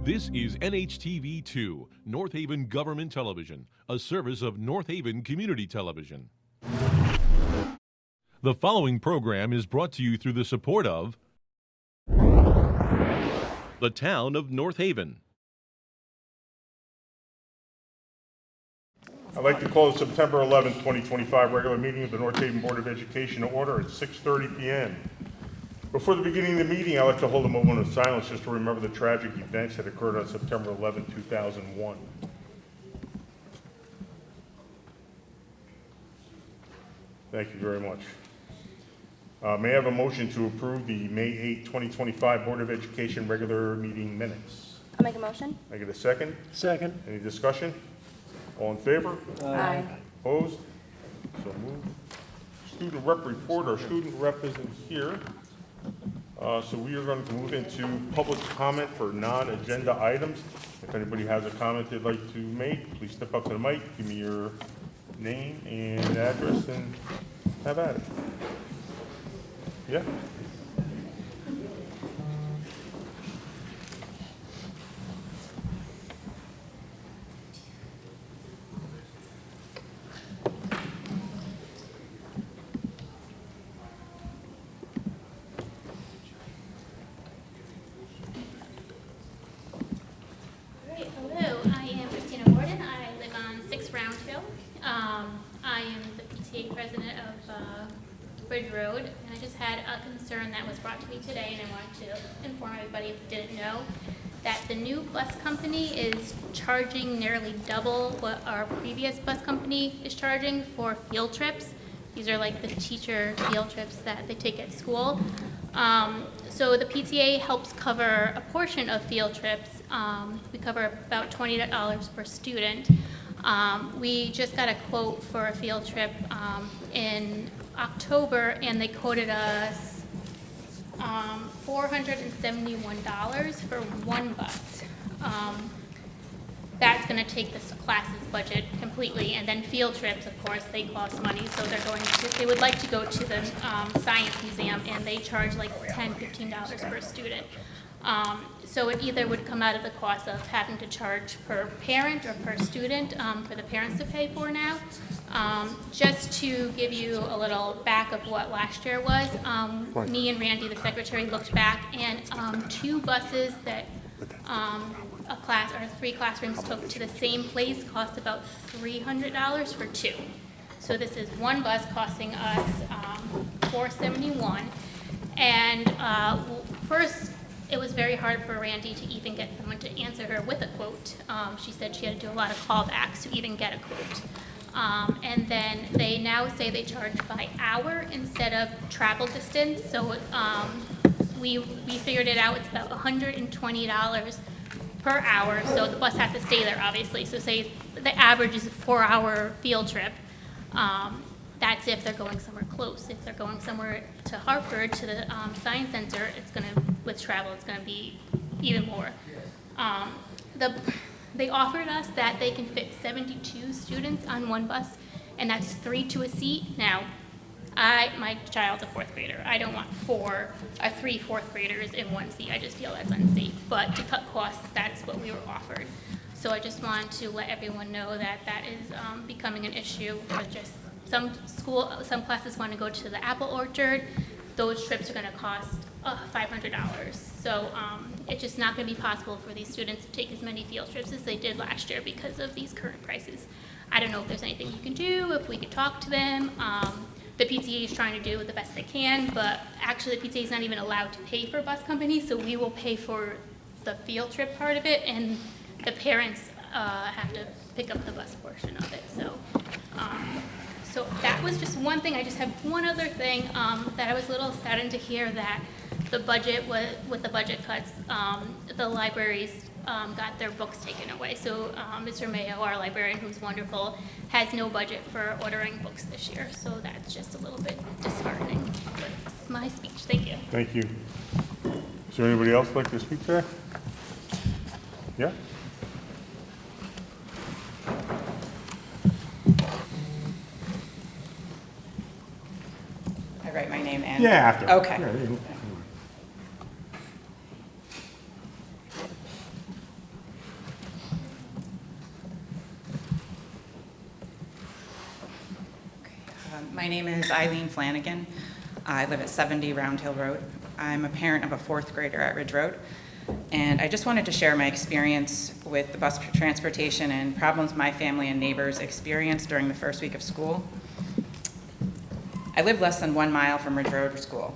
This is NHTV2, North Haven Government Television, a service of North Haven Community Television. The following program is brought to you through the support of the Town of North Haven. I'd like to call the September 11th, 2025 regular meeting of the North Haven Board of Education to order at 6:30 p.m. Before the beginning of the meeting, I'd like to hold a moment of silence just to remember the tragic events that occurred on September 11, 2001. Thank you very much. May I have a motion to approve the May 8, 2025 Board of Education regular meeting minutes? I'll make a motion. Can I get a second? Second. Any discussion? All in favor? Aye. Opposed? So moved. Student rep report. Our student rep isn't here. So we are going to move into public comment for non-agenda items. If anybody has a comment they'd like to make, please step up to the mic, give me your name and address, and have at it. Yeah? Hello, I am Christina Gordon. I live on 6 Round Hill. I am the PTA president of Bridge Road, and I just had a concern that was brought to me today, and I wanted to inform everybody if you didn't know that the new bus company is charging nearly double what our previous bus company is charging for field trips. These are like the teacher field trips that they take at school. So the PTA helps cover a portion of field trips. We cover about $20 per student. We just got a quote for a field trip in October, and they quoted us $471 for one bus. That's going to take this class's budget completely, and then field trips, of course, they cost money, so they would like to go to the Science Museum, and they charge like $10, $15 per student. So it either would come out of the cost of having to charge per parent or per student for the parents to pay for now. Just to give you a little back of what last year was, me and Randy, the secretary, looked back, and 2 buses that a class or 3 classrooms took to the same place cost about $300 for 2. So this is one bus costing us $471, and first it was very hard for Randy to even get someone to answer her with a quote. She said she had to do a lot of callbacks to even get a quote. And then they now say they charge by hour instead of travel distance. So we figured it out. It's about $120 per hour. So the bus has to stay there, obviously. So say the average is a 4-hour field trip. That's if they're going somewhere close. If they're going somewhere to Hartford, to the Science Center, with travel, it's gonna be even more. They offered us that they can fit 72 students on one bus, and that's 3 to a seat. Now, my child's a 4th grader. I don't want 3 4th graders in one seat. I just feel that's unsafe. But to cut costs, that's what we were offered. So I just wanted to let everyone know that that is becoming an issue for just some classes want to go to the apple orchard. Those trips are going to cost $500. So it's just not going to be possible for these students to take as many field trips as they did last year because of these current prices. I don't know if there's anything you can do, if we could talk to them. The PTA is trying to do the best they can, but actually the PTA is not even allowed to pay for bus companies, so we will pay for the field trip part of it, and the parents have to pick up the bus portion of it. So that was just one thing. I just have one other thing that I was a little saddened to hear that the budget with the budget cuts, the libraries got their books taken away. So Mr. Mayo, our librarian, who's wonderful, has no budget for ordering books this year. So that's just a little bit disheartening. That's my speech. Thank you. Thank you. Is there anybody else like to speak today? Yeah? I write my name and? Yeah, after. Okay. Yeah, you- My name is Eileen Flanagan. I live at 70 Round Hill Road. I'm a parent of a 4th grader at Ridge Road. And I just wanted to share my experience with the bus transportation and problems my family and neighbors experienced during the first week of school. I live less than 1 mile from Ridge Road School.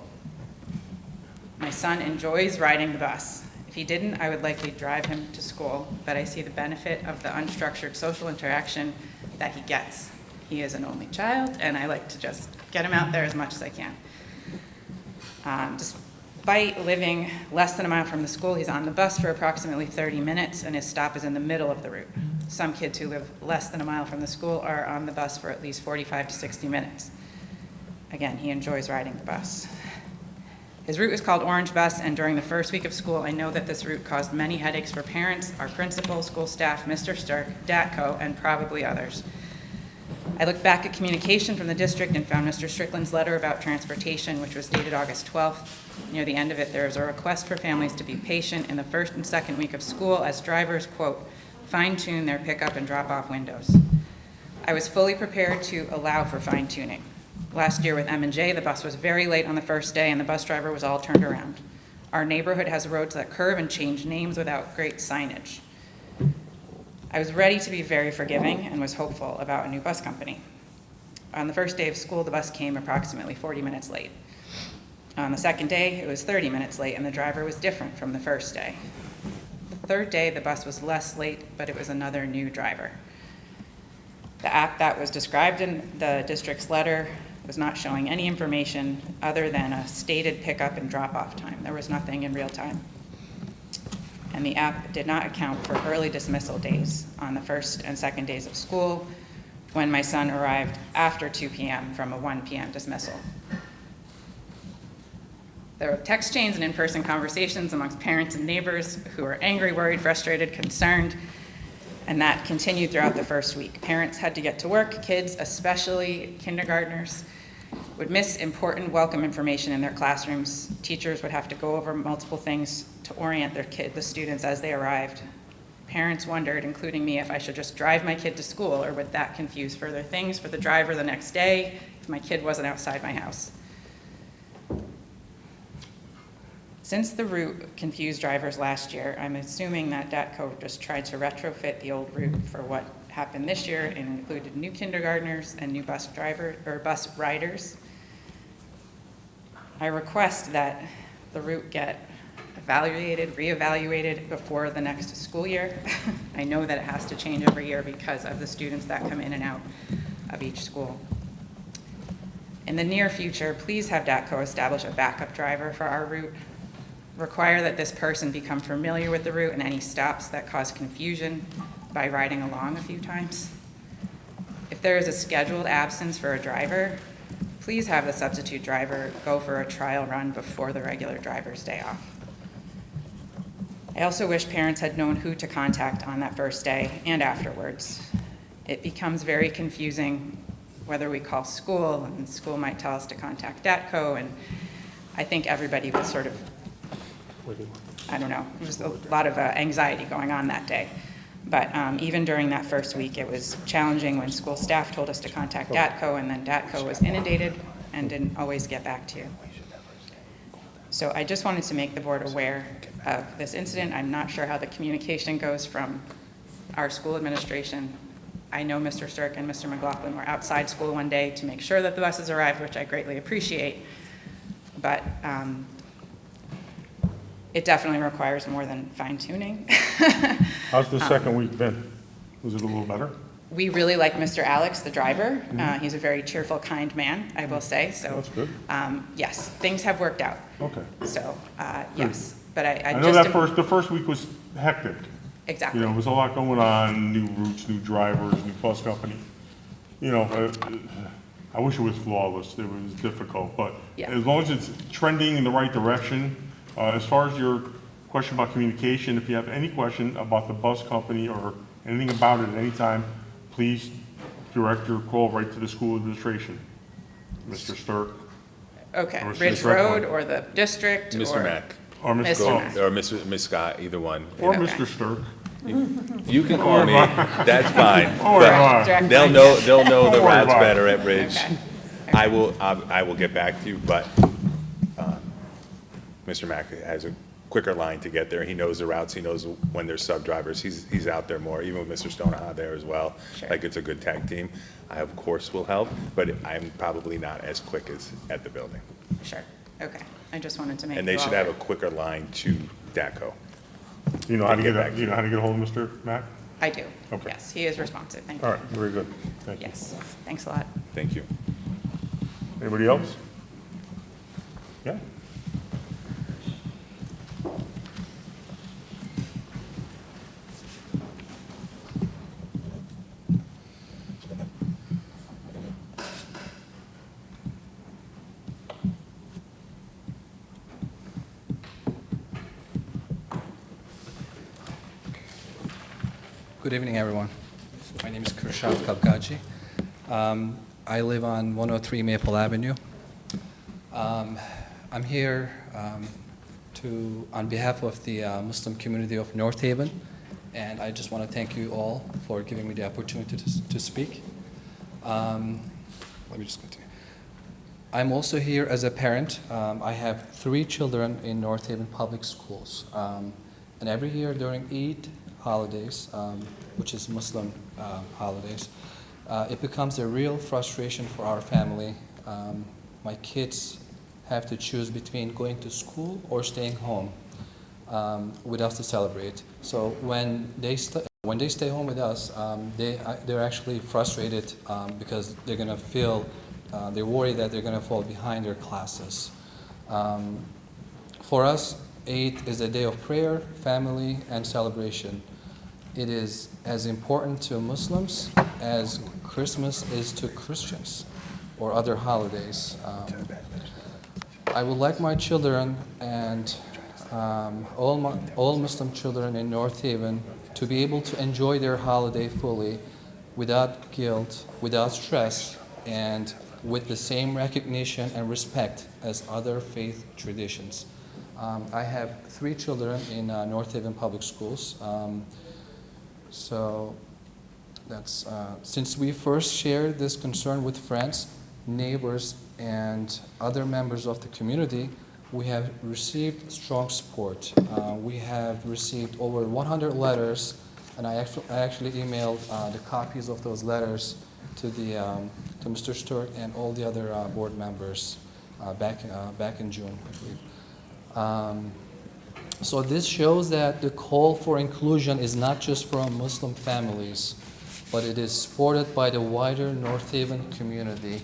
My son enjoys riding the bus. If he didn't, I would likely drive him to school, but I see the benefit of the unstructured social interaction that he gets. He is an only child, and I like to just get him out there as much as I can. Despite living less than a mile from the school, he's on the bus for approximately 30 minutes, and his stop is in the middle of the route. Some kids who live less than a mile from the school are on the bus for at least 45 to 60 minutes. Again, he enjoys riding the bus. His route is called Orange Bus, and during the first week of school, I know that this route caused many headaches for parents, our principal, school staff, Mr. Stirk, DATCO, and probably others. I looked back at communication from the district and found Mr. Strickland's letter about transportation, which was dated August 12th. Near the end of it, there is a request for families to be patient in the first and second week of school as drivers, quote, fine-tune their pickup and drop-off windows. I was fully prepared to allow for fine-tuning. Last year with M&J, the bus was very late on the first day and the bus driver was all turned around. Our neighborhood has roads that curve and change names without great signage. I was ready to be very forgiving and was hopeful about a new bus company. On the first day of school, the bus came approximately 40 minutes late. On the second day, it was 30 minutes late, and the driver was different from the first day. The third day, the bus was less late, but it was another new driver. The app that was described in the district's letter was not showing any information other than a stated pickup and drop-off time. There was nothing in real time. And the app did not account for early dismissal days on the first and second days of school when my son arrived after 2 p.m. from a 1 p.m. dismissal. There were text chains and in-person conversations amongst parents and neighbors who were angry, worried, frustrated, concerned, and that continued throughout the first week. Parents had to get to work. Kids, especially kindergartners, would miss important welcome information in their classrooms. Teachers would have to go over multiple things to orient the students as they arrived. Parents wondered, including me, if I should just drive my kid to school, or would that confuse further things for the driver the next day if my kid wasn't outside my house. Since the route confused drivers last year, I'm assuming that DATCO just tried to retrofit the old route for what happened this year and included new kindergartners and new bus riders. I request that the route get reevaluated before the next school year. I know that it has to change every year because of the students that come in and out of each school. In the near future, please have DATCO establish a backup driver for our route. Require that this person become familiar with the route and any stops that cause confusion by riding along a few times. If there is a scheduled absence for a driver, please have the substitute driver go for a trial run before the regular driver's day off. I also wish parents had known who to contact on that first day and afterwards. It becomes very confusing whether we call school, and school might tell us to contact DATCO, and I think everybody was sort of, I don't know, there was a lot of anxiety going on that day. But even during that first week, it was challenging when school staff told us to contact DATCO, and then DATCO was inundated and didn't always get back to you. So I just wanted to make the board aware of this incident. I'm not sure how the communication goes from our school administration. I know Mr. Stirk and Mr. McLaughlin were outside school one day to make sure that the buses arrived, which I greatly appreciate. But it definitely requires more than fine-tuning. How's the second week been? Was it a little better? We really like Mr. Alex, the driver. He's a very cheerful, kind man, I will say. So That's good. yes, things have worked out. Okay. So yes, but I I know just that the first week was hectic. exactly. You know, there was a lot going on, new routes, new drivers, new bus company. You know, I wish it was flawless. It was difficult, but Yeah. as long as it's trending in the right direction, as far as your question about communication, if you have any question about the bus company or anything about it at any time, please direct your call right to the school administration. Mr. Stirk Okay, Or Ridge Stirk Road Road. or the district? Mr. or- Mack, or Mr. Mr. Scott. Mack. or Miss Scott, either one. Or Okay. Mr. Stirk. You can call me, that's fine. Or But Direct They'll line. know the Don't worry routes about it. better at Ridge. Okay, I will get back to you, but Mr. Mack has a quicker line to get there. He knows the routes, he knows when there's sub-drivers. He's out there more, even with Mr. Stoneha there as well. Sure. Like, it's a good tag team. I, of course, will help, but I'm probably not as quick as at the building. Sure, okay. I just wanted to make And they you all should have a aware. quicker line to DACO. Do you know how to Get get, back to do you know how to get a hold of Mr. Mack? I do. Okay. Yes, he is responsive, thank you. All right, very good. Thank you. Yes, thanks a lot. Thank you. Anybody else? Yeah? Good evening, everyone. My name is Kurshav Kabgaji. I live on 103 Maple Avenue. I'm here on behalf of the Muslim community of North Haven, and I just want to thank you all for giving me the opportunity to speak. Let me just continue. I'm also here as a parent. I have 3 children in North Haven Public Schools, and every year during Eid holidays, which is Muslim holidays, it becomes a real frustration for our family. My kids have to choose between going to school or staying home with us to celebrate. So when they stay home with us, they're actually frustrated because they're going to feel, they're worried that they're going to fall behind their classes. For us, Eid is a day of prayer, family, and celebration. It is as important to Muslims as Christmas is to Christians or other holidays. I would like my children and all Muslim children in North Haven to be able to enjoy their holiday fully without guilt, without stress, and with the same recognition and respect as other faith traditions. I have 3 children in North Haven Public Schools. So that's, since we first shared this concern with friends, neighbors, and other members of the community, we have received strong support. We have received over 100 letters, and I actually emailed the copies of those letters to Mr. Stewart and all the other board members back in June, I believe. So this shows that the call for inclusion is not just from Muslim families, but it is supported by the wider North Haven community.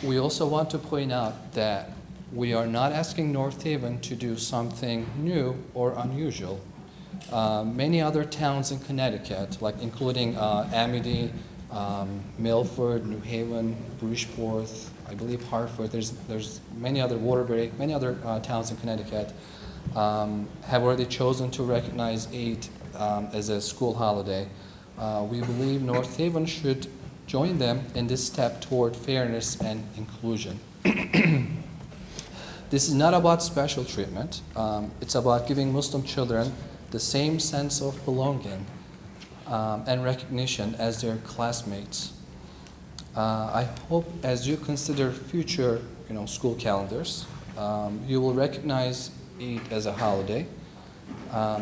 We also want to point out that we are not asking North Haven to do something new or unusual. Many other towns in Connecticut, like including Amity, Milford, New Haven, Bridgeport, I believe Hartford, there's many other, Waterbury, many other towns in Connecticut have already chosen to recognize Eid as a school holiday. We believe North Haven should join them in this step toward fairness and inclusion. This is not about special treatment. It's about giving Muslim children the same sense of belonging and recognition as their classmates. I hope as you consider future school calendars, you will recognize Eid as a holiday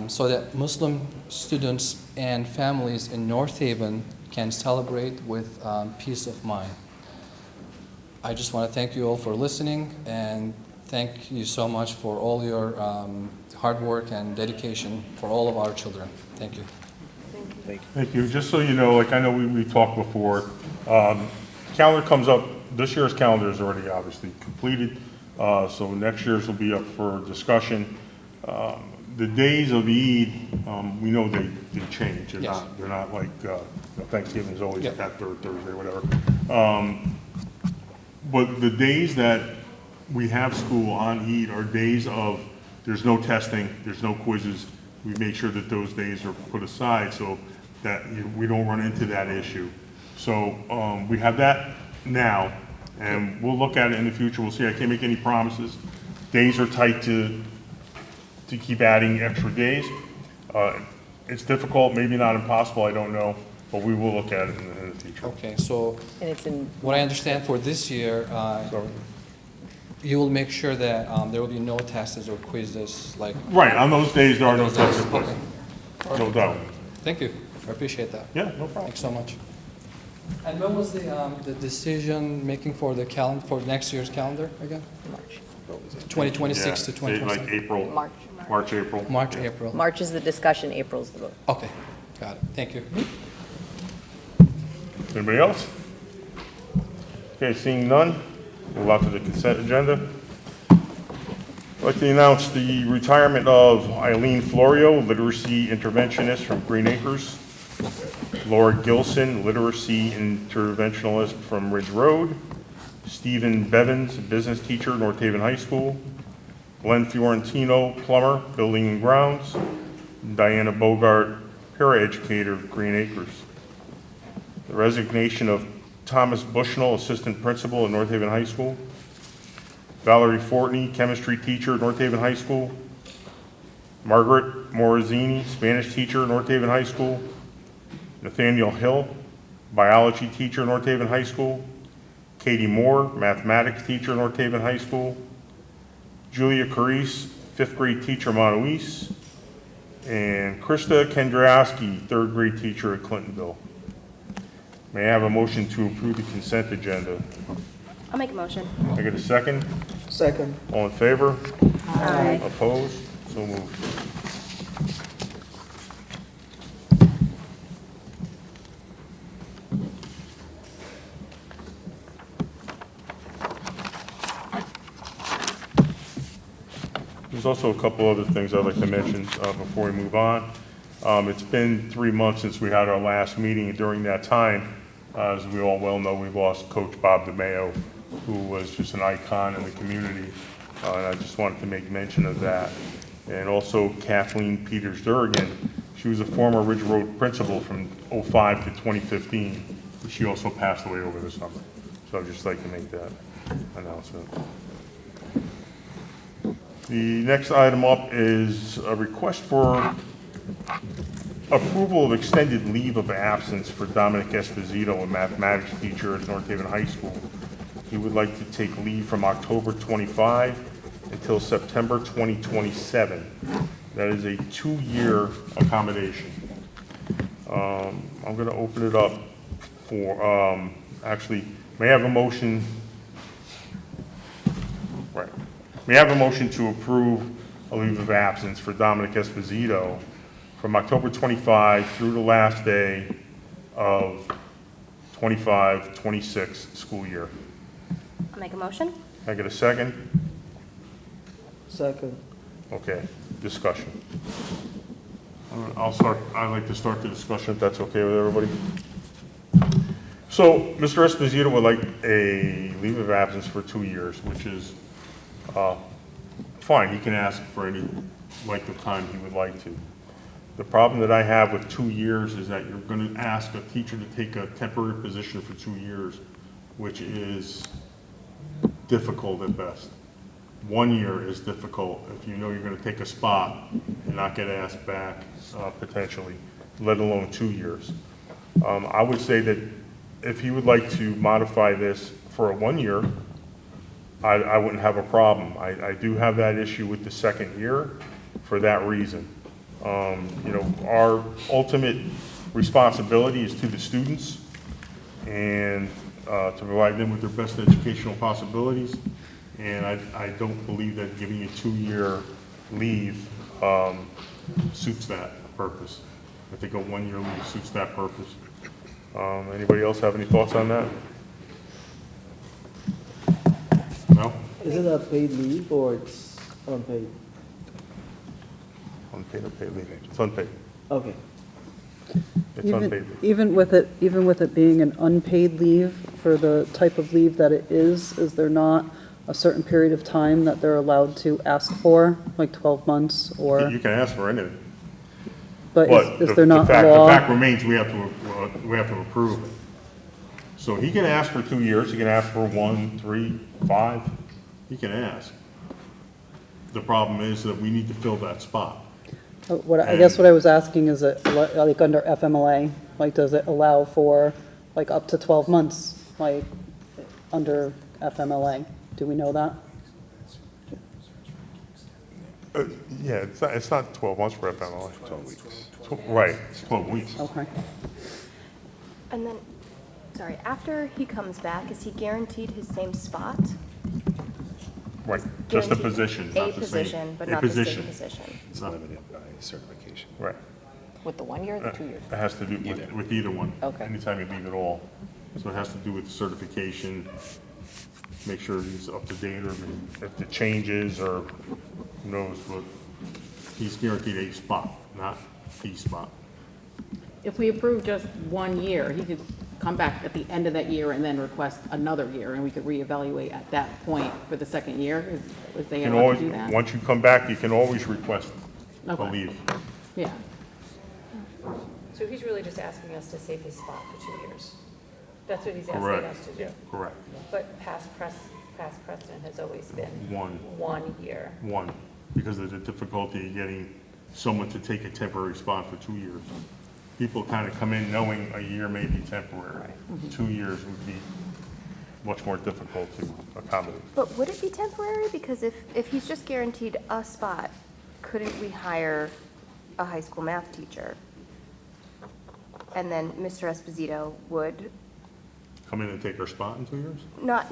so that Muslim students and families in North Haven can celebrate with peace of mind. I just want to thank you all for listening and thank you so much for all your hard work and dedication for all of our children. Thank you. Thank you. Just so you know, like I know we talked before, calendar comes up, this year's calendar is already obviously completed, so next year's will be up for discussion. The days of Eid, we know they change. Yes. They're not like Thanksgiving is always Yep. that third Thursday, whatever. But the days that we have school on Eid are days of, there's no testing, there's no quizzes. We make sure that those days are put aside so that we don't run into that issue. So we have that now, and we'll look at it in the future. We'll see. I can't make any promises. Days are tight to keep adding extra days. It's difficult, maybe not impossible, I don't know. but we will look at it in the future. Okay, so And it's in, what I understand for this year, So- you will make sure that there will be no tests or quizzes, like. Right, on those days, there are no those days. tests. Okay. No doubt. Thank you, I appreciate that. Yeah, no problem. Thanks so much. And when was the decision making for the for next year's calendar again? March. 2026 to Yeah, 2027? like April. March. March, April. March, April. March is the discussion, April's the vote. Okay, got it, thank you. Anybody else? Okay, seeing none, move on to the consent agenda. I'd like to announce the retirement of Eileen Florio, literacy interventionist from Green Acres. Laura Gilson, literacy interventionist from Ridge Road. Stephen Bevins, business teacher, North Haven High School. Glenn Fiorentino, plumber, building and grounds. Diana Bogart, paraeducator, Green Acres. The resignation of Thomas Bushnell, assistant principal at North Haven High School. Valerie Fortney, chemistry teacher, North Haven High School. Margaret Morazzini, Spanish teacher, North Haven High School. Nathaniel Hill, biology teacher, North Haven High School. Katie Moore, mathematics teacher, North Haven High School. Julia Carice, fifth grade teacher, Monteluise. And Krista Kendraowski, third grade teacher at Clintonville. May I have a motion to approve the consent agenda? I'll make a motion. I get a second? Second. All in favor? Aye. Opposed? So moved. There's also a couple other things I'd like to mention before we move on. It's been 3 months since we had our last meeting, and during that time, as we all well know, we've lost Coach Bob DeMeo, who was just an icon in the community, and I just wanted to make mention of that. And also Kathleen Peters-Durgan, she was a former Ridge Road principal from '05 to 2015. She also passed away over the summer, so I'd just like to make that announcement. The next item up is a request for approval of extended leave of absence for Dominic Esposito, a mathematics teacher at North Haven High School. He would like to take leave from October 25 until September 2027. That is a 2-year accommodation. I'm going to open it up for, actually, may I have a motion? Right. May I have a motion to approve a leave of absence for Dominic Esposito from October 25 through the last day of 25-26 school year? I'll make a motion. Can I get a second? Second. Okay, discussion. I'd like to start the discussion if that's okay with everybody. So, Mr. Esposito would like a leave of absence for 2 years, which is fine. He can ask for any length of time he would like to. The problem that I have with 2 years is that you're going to ask a teacher to take a temporary position for 2 years, which is difficult at best. 1 year is difficult if you know you're going to take a spot and not get asked back potentially, let alone 2 years. I would say that if he would like to modify this for a 1 year, I wouldn't have a problem. I do have that issue with the second year for that reason. You know, our ultimate responsibility is to the students and to provide them with their best educational possibilities. And I don't believe that giving a 2-year leave suits that purpose. I think a 1-year leave suits that purpose. Anybody else have any thoughts on that? No? Is it a paid leave or it's unpaid? Unpaid or paid leave? It's unpaid. Okay. It's unpaid leave. Even with it being an unpaid leave for the type of leave that it is there not a certain period of time that they're allowed to ask for, like 12 months or, You can ask for anything. but But is the there not fact law? remains, we have to approve it. So he can ask for 2 years, he can ask for 1, 3, 5, he can ask. The problem is that we need to fill that spot. I guess what I was asking is it like under FMLA, Like, does it allow for, like, up to 12 months, like, under FMLA? Do we know that? Yeah, it's not 12 months for FMLA. 12 weeks. Right, it's 12 weeks. Okay. And then, sorry, after he comes back, is he guaranteed his same spot? Right, just a Guaranteed position, A not the same. position, but A not the same position. position. It's limited by certification. Right. With the 1 year or the 2 year? It has to do with either one. Okay. Anytime you leave at all. So it has to do with certification, make sure he's up to date, or if it changes, or who knows, but he's guaranteed a spot, not the spot. If we approve just 1 year, he could come back at the end of that year and then request another year, and we could reevaluate at that point for the second year. Is they You can allowed always, to do that? once you come back, you can always request a Okay. leave. Yeah. So he's really just asking us to save his spot for 2 years. That's what he's asking Correct. us to do. Correct. But past precedent has always been One. 1 year. One, because of the difficulty of getting someone to take a temporary spot for 2 years. People kind of come in knowing a year may be temporary. 2 years would be much more difficult to accommodate. But would it be temporary? Because if he's just guaranteed a spot, couldn't we hire a high school math teacher? And then Mr. Esposito would, Come in and take our spot in 2 years? not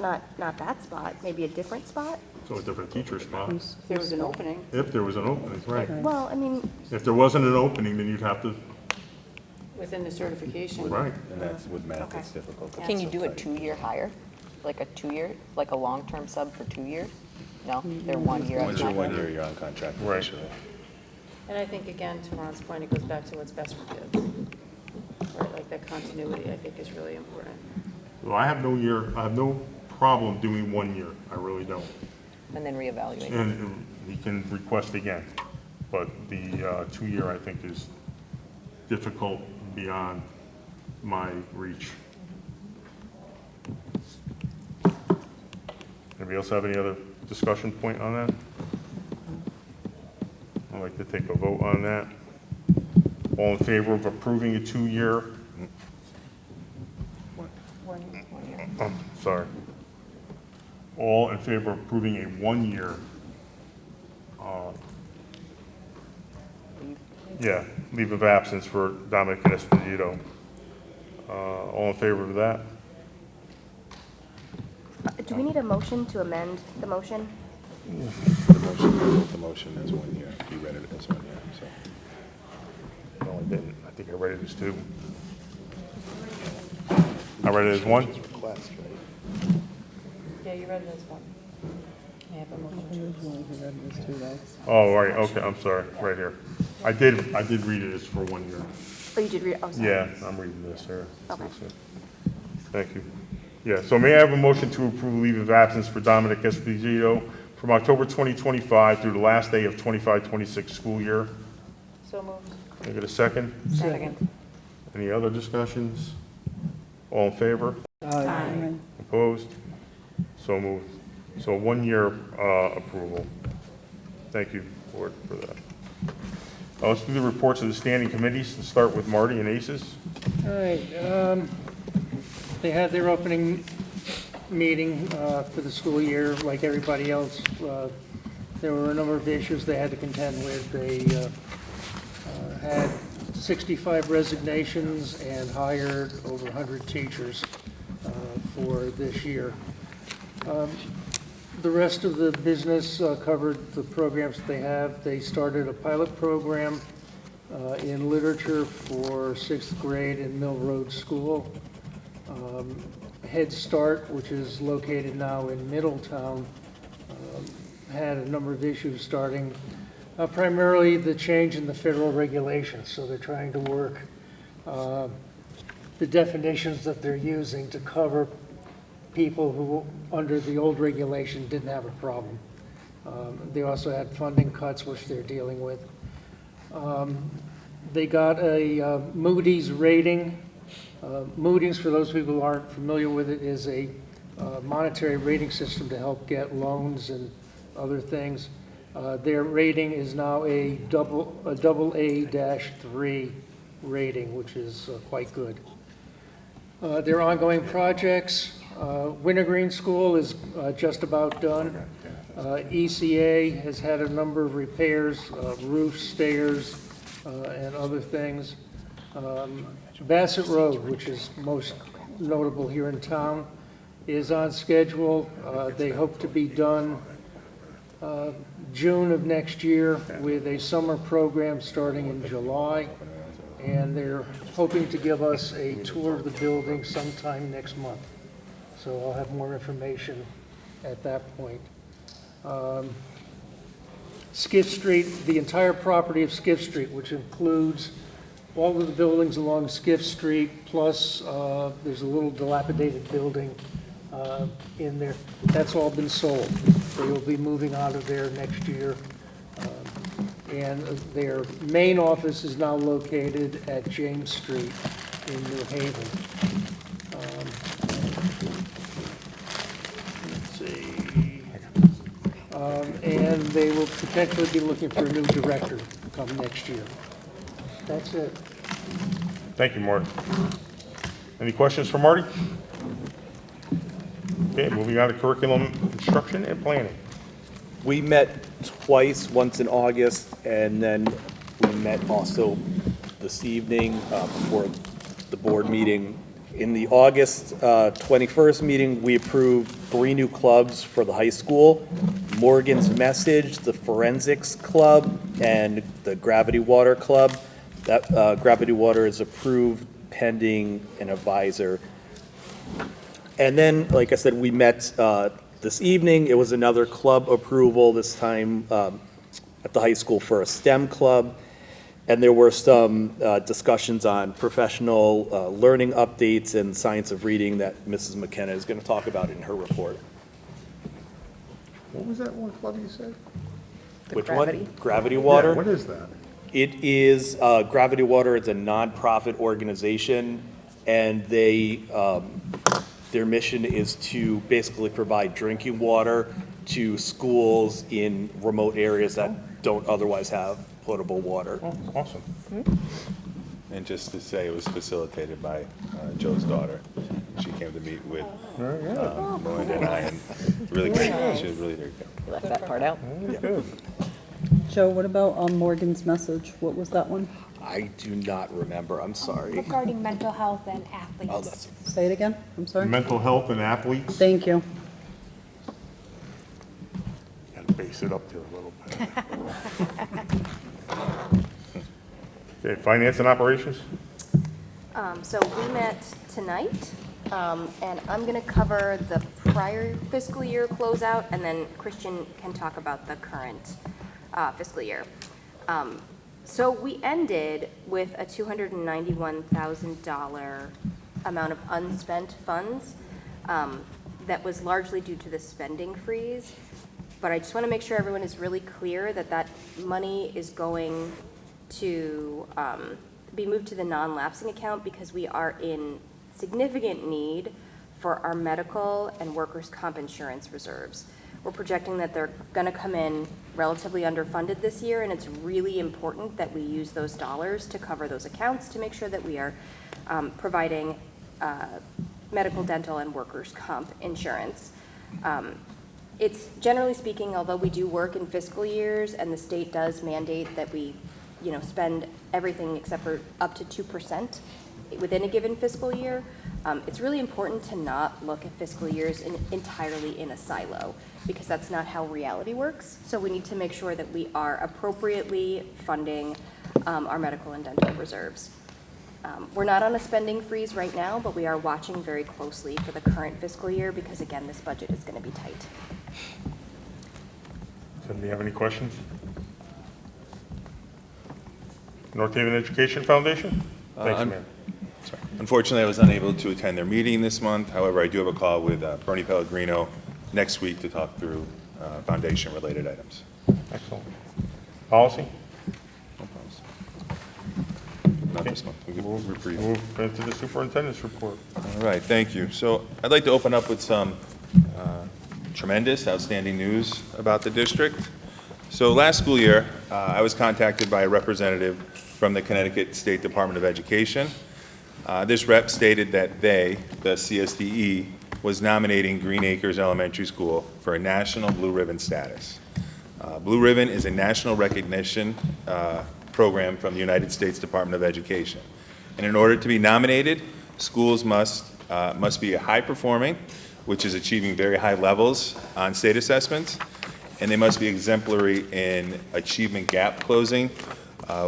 that spot, maybe a different spot? So a different teacher spot, If there was an opening. if there was an opening, right. Well, I mean, If there wasn't an opening, then you'd have to, Within the certification. right. And that's, with math, Okay. it's difficult. Can you do a 2-year hire? Like a 2-year, like a long-term sub for 2 years? No, they're 1 year. Once you're 1 year, you're on contract Right. officially. And I think, again, to Ron's point, it goes back to what's best for kids. Right, like that continuity, I think, is really important. Well, I have no problem doing 1 year, I really don't. And then reevaluate. And he can request again, but the 2 year, I think, is difficult beyond my reach. Anybody else have any other discussion point on that? I'd like to take a vote on that. All in favor of approving a 2 year? 1 year. Sorry. All in favor of approving a 1 year? Yeah, leave of absence for Dominic Esposito. All in favor of that? do we need a motion to amend the motion? The motion is 1 year. You read it as 1 year, so. No, I didn't. I think I read it as 2. I read it as 1? Yeah, you read it as 1. I have a motion. Oh, right, okay, I'm sorry, right here. I did read it as for 1 year. Oh, you did read, oh, sorry. Yeah, I'm reading this here. Okay. Thank you. Yeah, so may I have a motion to approve leave of absence for Dominic Esposito from October 2025 through the last day of 25-26 school year? So moved. Can I get a second? Second. Any other discussions? All in favor? Aye. Opposed? So moved. So 1 year approval. Thank you, Board, for that. Let's do the reports of the standing committees. Let's start with Marty and ACES. All right, they had their opening meeting for the school year, like everybody else. There were a number of issues they had to contend with. They had 65 resignations and hired over 100 teachers for this year. The rest of the business covered the programs that they have. They started a pilot program in literature for 6th grade in Mill Road School. Head Start, which is located now in Middletown, had a number of issues starting, primarily the change in the federal regulations. So they're trying to work the definitions that they're using to cover people who, under the old regulation, didn't have a problem. They also had funding cuts, which they're dealing with. They got a Moody's rating. Moody's, for those people who aren't familiar with it, is a monetary rating system to help get loans and other things. Their rating is now a AA-3 rating, which is quite good. Their ongoing projects, Wintergreen School is just about done. ECA has had a number of repairs, roof, stairs, and other things. Bassett Road, which is most notable here in town, is on schedule. They hope to be done June of next year with a summer program starting in July. And they're hoping to give us a tour of the building sometime next month. So I'll have more information at that point. Skiff Street, the entire property of Skiff Street, which includes all of the buildings along Skiff Street, plus there's a little dilapidated building in there. That's all been sold. They will be moving out of there next year. And their main office is now located at James Street in New Haven. Let's see. And they will potentially be looking for a new director come next year. That's it. Thank you, Marty. Any questions for Marty? Okay, moving on to curriculum instruction and planning. We met twice, once in August, and then we met also this evening before the board meeting. In the August 21st meeting, we approved 3 new clubs for the high school: Morgan's Message, the Forensics Club, and the Gravity Water Club. That Gravity Water is approved pending an advisor. And then, like I said, we met this evening. It was another club approval, this time at the high school for a STEM club. And there were some discussions on professional learning updates and science of reading that Mrs. McKenna is going to talk about in her report. What was that one club you said? Which one? Gravity Water. Yeah, what is that? It is, Gravity Water is a nonprofit organization, and they, their mission is to basically provide drinking water to schools in remote areas that don't otherwise have potable water. Oh, awesome. And just to say, it was facilitated by Joe's daughter. She came to meet with Melinda and I, and really great. She was really very good. You left that part out. Good. Joe, what about Morgan's Message? What was that one? I do not remember, I'm sorry. Regarding mental health and athletes. Oh, that's, Say it again, I'm sorry. Mental health and athletes. Thank you. Got to base it up there a little bit. Okay, finance and operations. So we met tonight, and I'm going to cover the prior fiscal year closeout, and then Christian can talk about the current fiscal year. So we ended with a $291,000 amount of unspent funds that was largely due to the spending freeze. But I just want to make sure everyone is really clear that that money is going to be moved to the non-lapsing account because we are in significant need for our medical and workers' comp insurance reserves. We're projecting that they're going to come in relatively underfunded this year, and it's really important that we use those dollars to cover those accounts to make sure that we are providing medical, dental, and workers' comp insurance. It's generally speaking, although we do work in fiscal years and the state does mandate that we spend everything except for up to 2% within a given fiscal year, it's really important to not look at fiscal years entirely in a silo, because that's not how reality works. So we need to make sure that we are appropriately funding our medical and dental reserves. We're not on a spending freeze right now, but we are watching very closely for the current fiscal year because, again, this budget is going to be tight. Does anybody have any questions? North Haven Education Foundation? Thank you, ma'am. Unfortunately, I was unable to attend their meeting this month. However, I do have a call with Bernie Pellegrino next week to talk through foundation-related items. Excellent. Policy? No problems. Not this month. We can reprieve. Move into the superintendent's report. All right, thank you. So I'd like to open up with some tremendous, outstanding news about the district. So last school year, I was contacted by a representative from the Connecticut State Department of Education. This rep stated that they, the CSDE, was nominating Green Acres Elementary School for a national Blue Ribbon status. Blue Ribbon is a national recognition program from the United States Department of Education. And in order to be nominated, schools must be high-performing, which is achieving very high levels on state assessments, and they must be exemplary in achievement gap closing,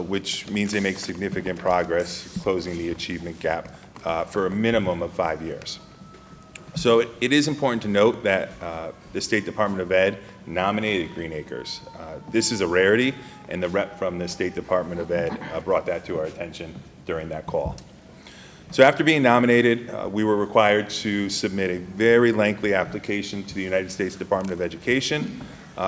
which means they make significant progress closing the achievement gap for a minimum of 5 years. So it is important to note that the State Department of Ed nominated Green Acres. This is a rarity, and the rep from the State Department of Ed brought that to our attention during that call. So after being nominated, we were required to submit a very lengthy application to the United States Department of Education.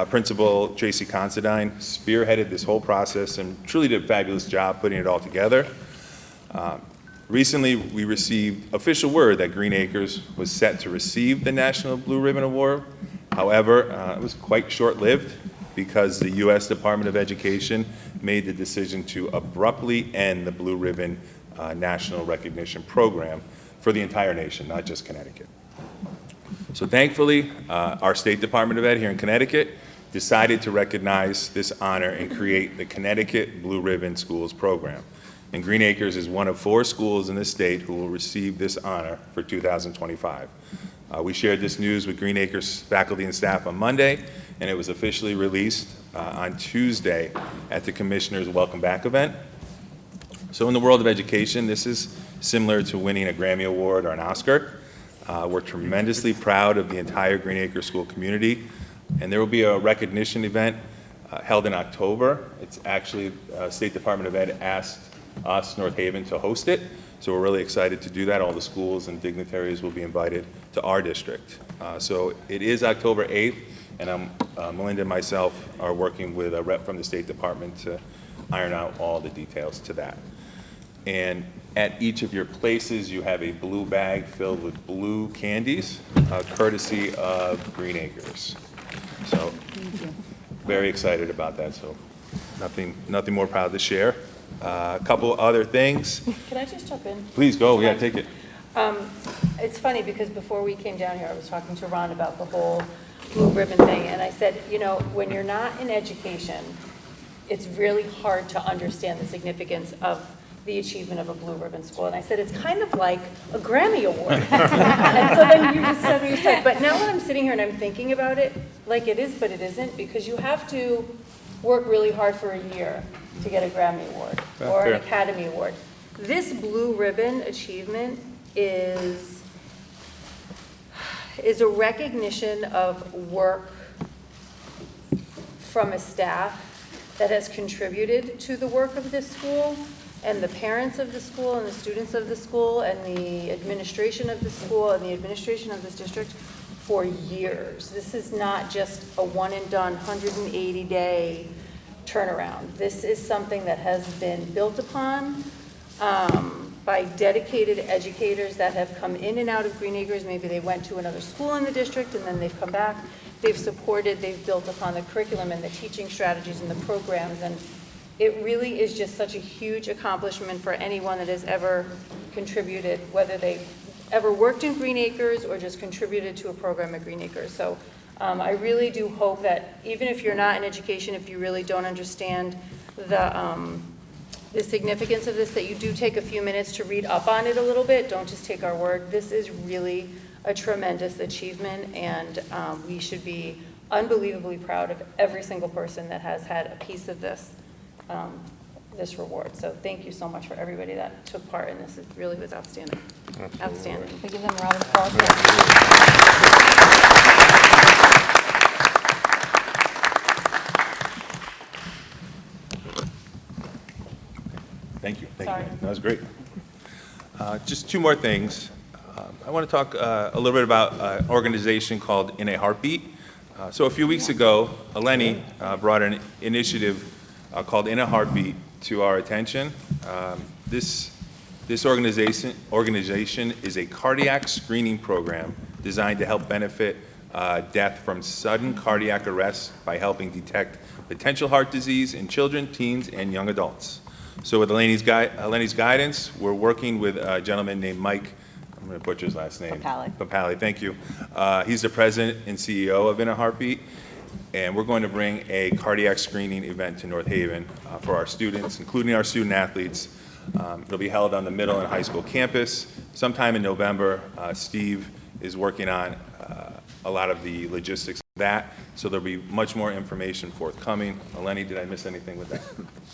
Principal Tracy Considine spearheaded this whole process and truly did a fabulous job putting it all together. Recently, we received official word that Green Acres was set to receive the National Blue Ribbon Award. However, it was quite short-lived because the U.S. Department of Education made the decision to abruptly end the Blue Ribbon National Recognition Program for the entire nation, not just Connecticut. So thankfully, our State Department of Ed here in Connecticut decided to recognize this honor and create the Connecticut Blue Ribbon Schools program. And Green Acres is one of 4 schools in the state who will receive this honor for 2025. We shared this news with Green Acres faculty and staff on Monday, and it was officially released on Tuesday at the Commissioner's Welcome Back event. So in the world of education, this is similar to winning a Grammy Award or an Oscar. We're tremendously proud of the entire Green Acres school community, and there will be a recognition event held in October. It's actually, State Department of Ed asked us, North Haven, to host it. So we're really excited to do that. All the schools and dignitaries will be invited to our district. So it is October 8th, and Melinda and myself are working with a rep from the State Department to iron out all the details to that. And at each of your places, you have a blue bag filled with blue candies, courtesy of Green Acres. So very excited about that. So nothing more proud to share. A couple other things. Can I just jump in? Please go. Yeah, take it. It's funny because before we came down here, I was talking to Ron about the whole blue ribbon thing, and I said, you know, when you're not in education, it's really hard to understand the significance of the achievement of a blue ribbon school. And I said, it's kind of like a Grammy Award. And so then you just said what you said. But now when I'm sitting here and I'm thinking about it, like it is, but it isn't, because you have to work really hard for a year to get a Grammy Award or an Academy Award. This blue ribbon achievement is a recognition of work from a staff that has contributed to the work of this school, and the parents of the school and the students of the school and the administration of the school and the administration of this district for years. This is not just a one and done 180-day turnaround. This is something that has been built upon by dedicated educators that have come in and out of Green Acres. Maybe they went to another school in the district and then they've come back. They've supported, they've built upon the curriculum and the teaching strategies and the programs, and it really is just such a huge accomplishment for anyone that has ever contributed, whether they ever worked in Green Acres or just contributed to a program at Green Acres. So I really do hope that even if you're not in education, if you really don't understand the significance of this, that you do take a few minutes to read up on it a little bit. Don't just take our word. This is really a tremendous achievement, and we should be unbelievably proud of every single person that has had a piece of this this reward. So thank you so much for everybody that took part in this. It really was outstanding. Absolutely. Outstanding. We give them a round of applause. Thank you. Thank Sorry. you. That was great. Just 2 more things. I want to talk a little bit about an organization called In a Heartbeat. So a few weeks ago, Eleni brought an initiative called In a Heartbeat to our attention. This organization is a cardiac screening program designed to help benefit death from sudden cardiac arrest by helping detect potential heart disease in children, teens, and young adults. So with Eleni's guidance, we're working with a gentleman named Mike, I'm going to butcher his last name. Papali, thank you. He's the president and CEO of In a Heartbeat, and we're going to bring a cardiac screening event to North Haven for our students, including our student athletes. It'll be held on the middle and high school campus sometime in November. Steve is working on a lot of the logistics of that, so there'll be much more information forthcoming. Eleni, did I miss anything with that?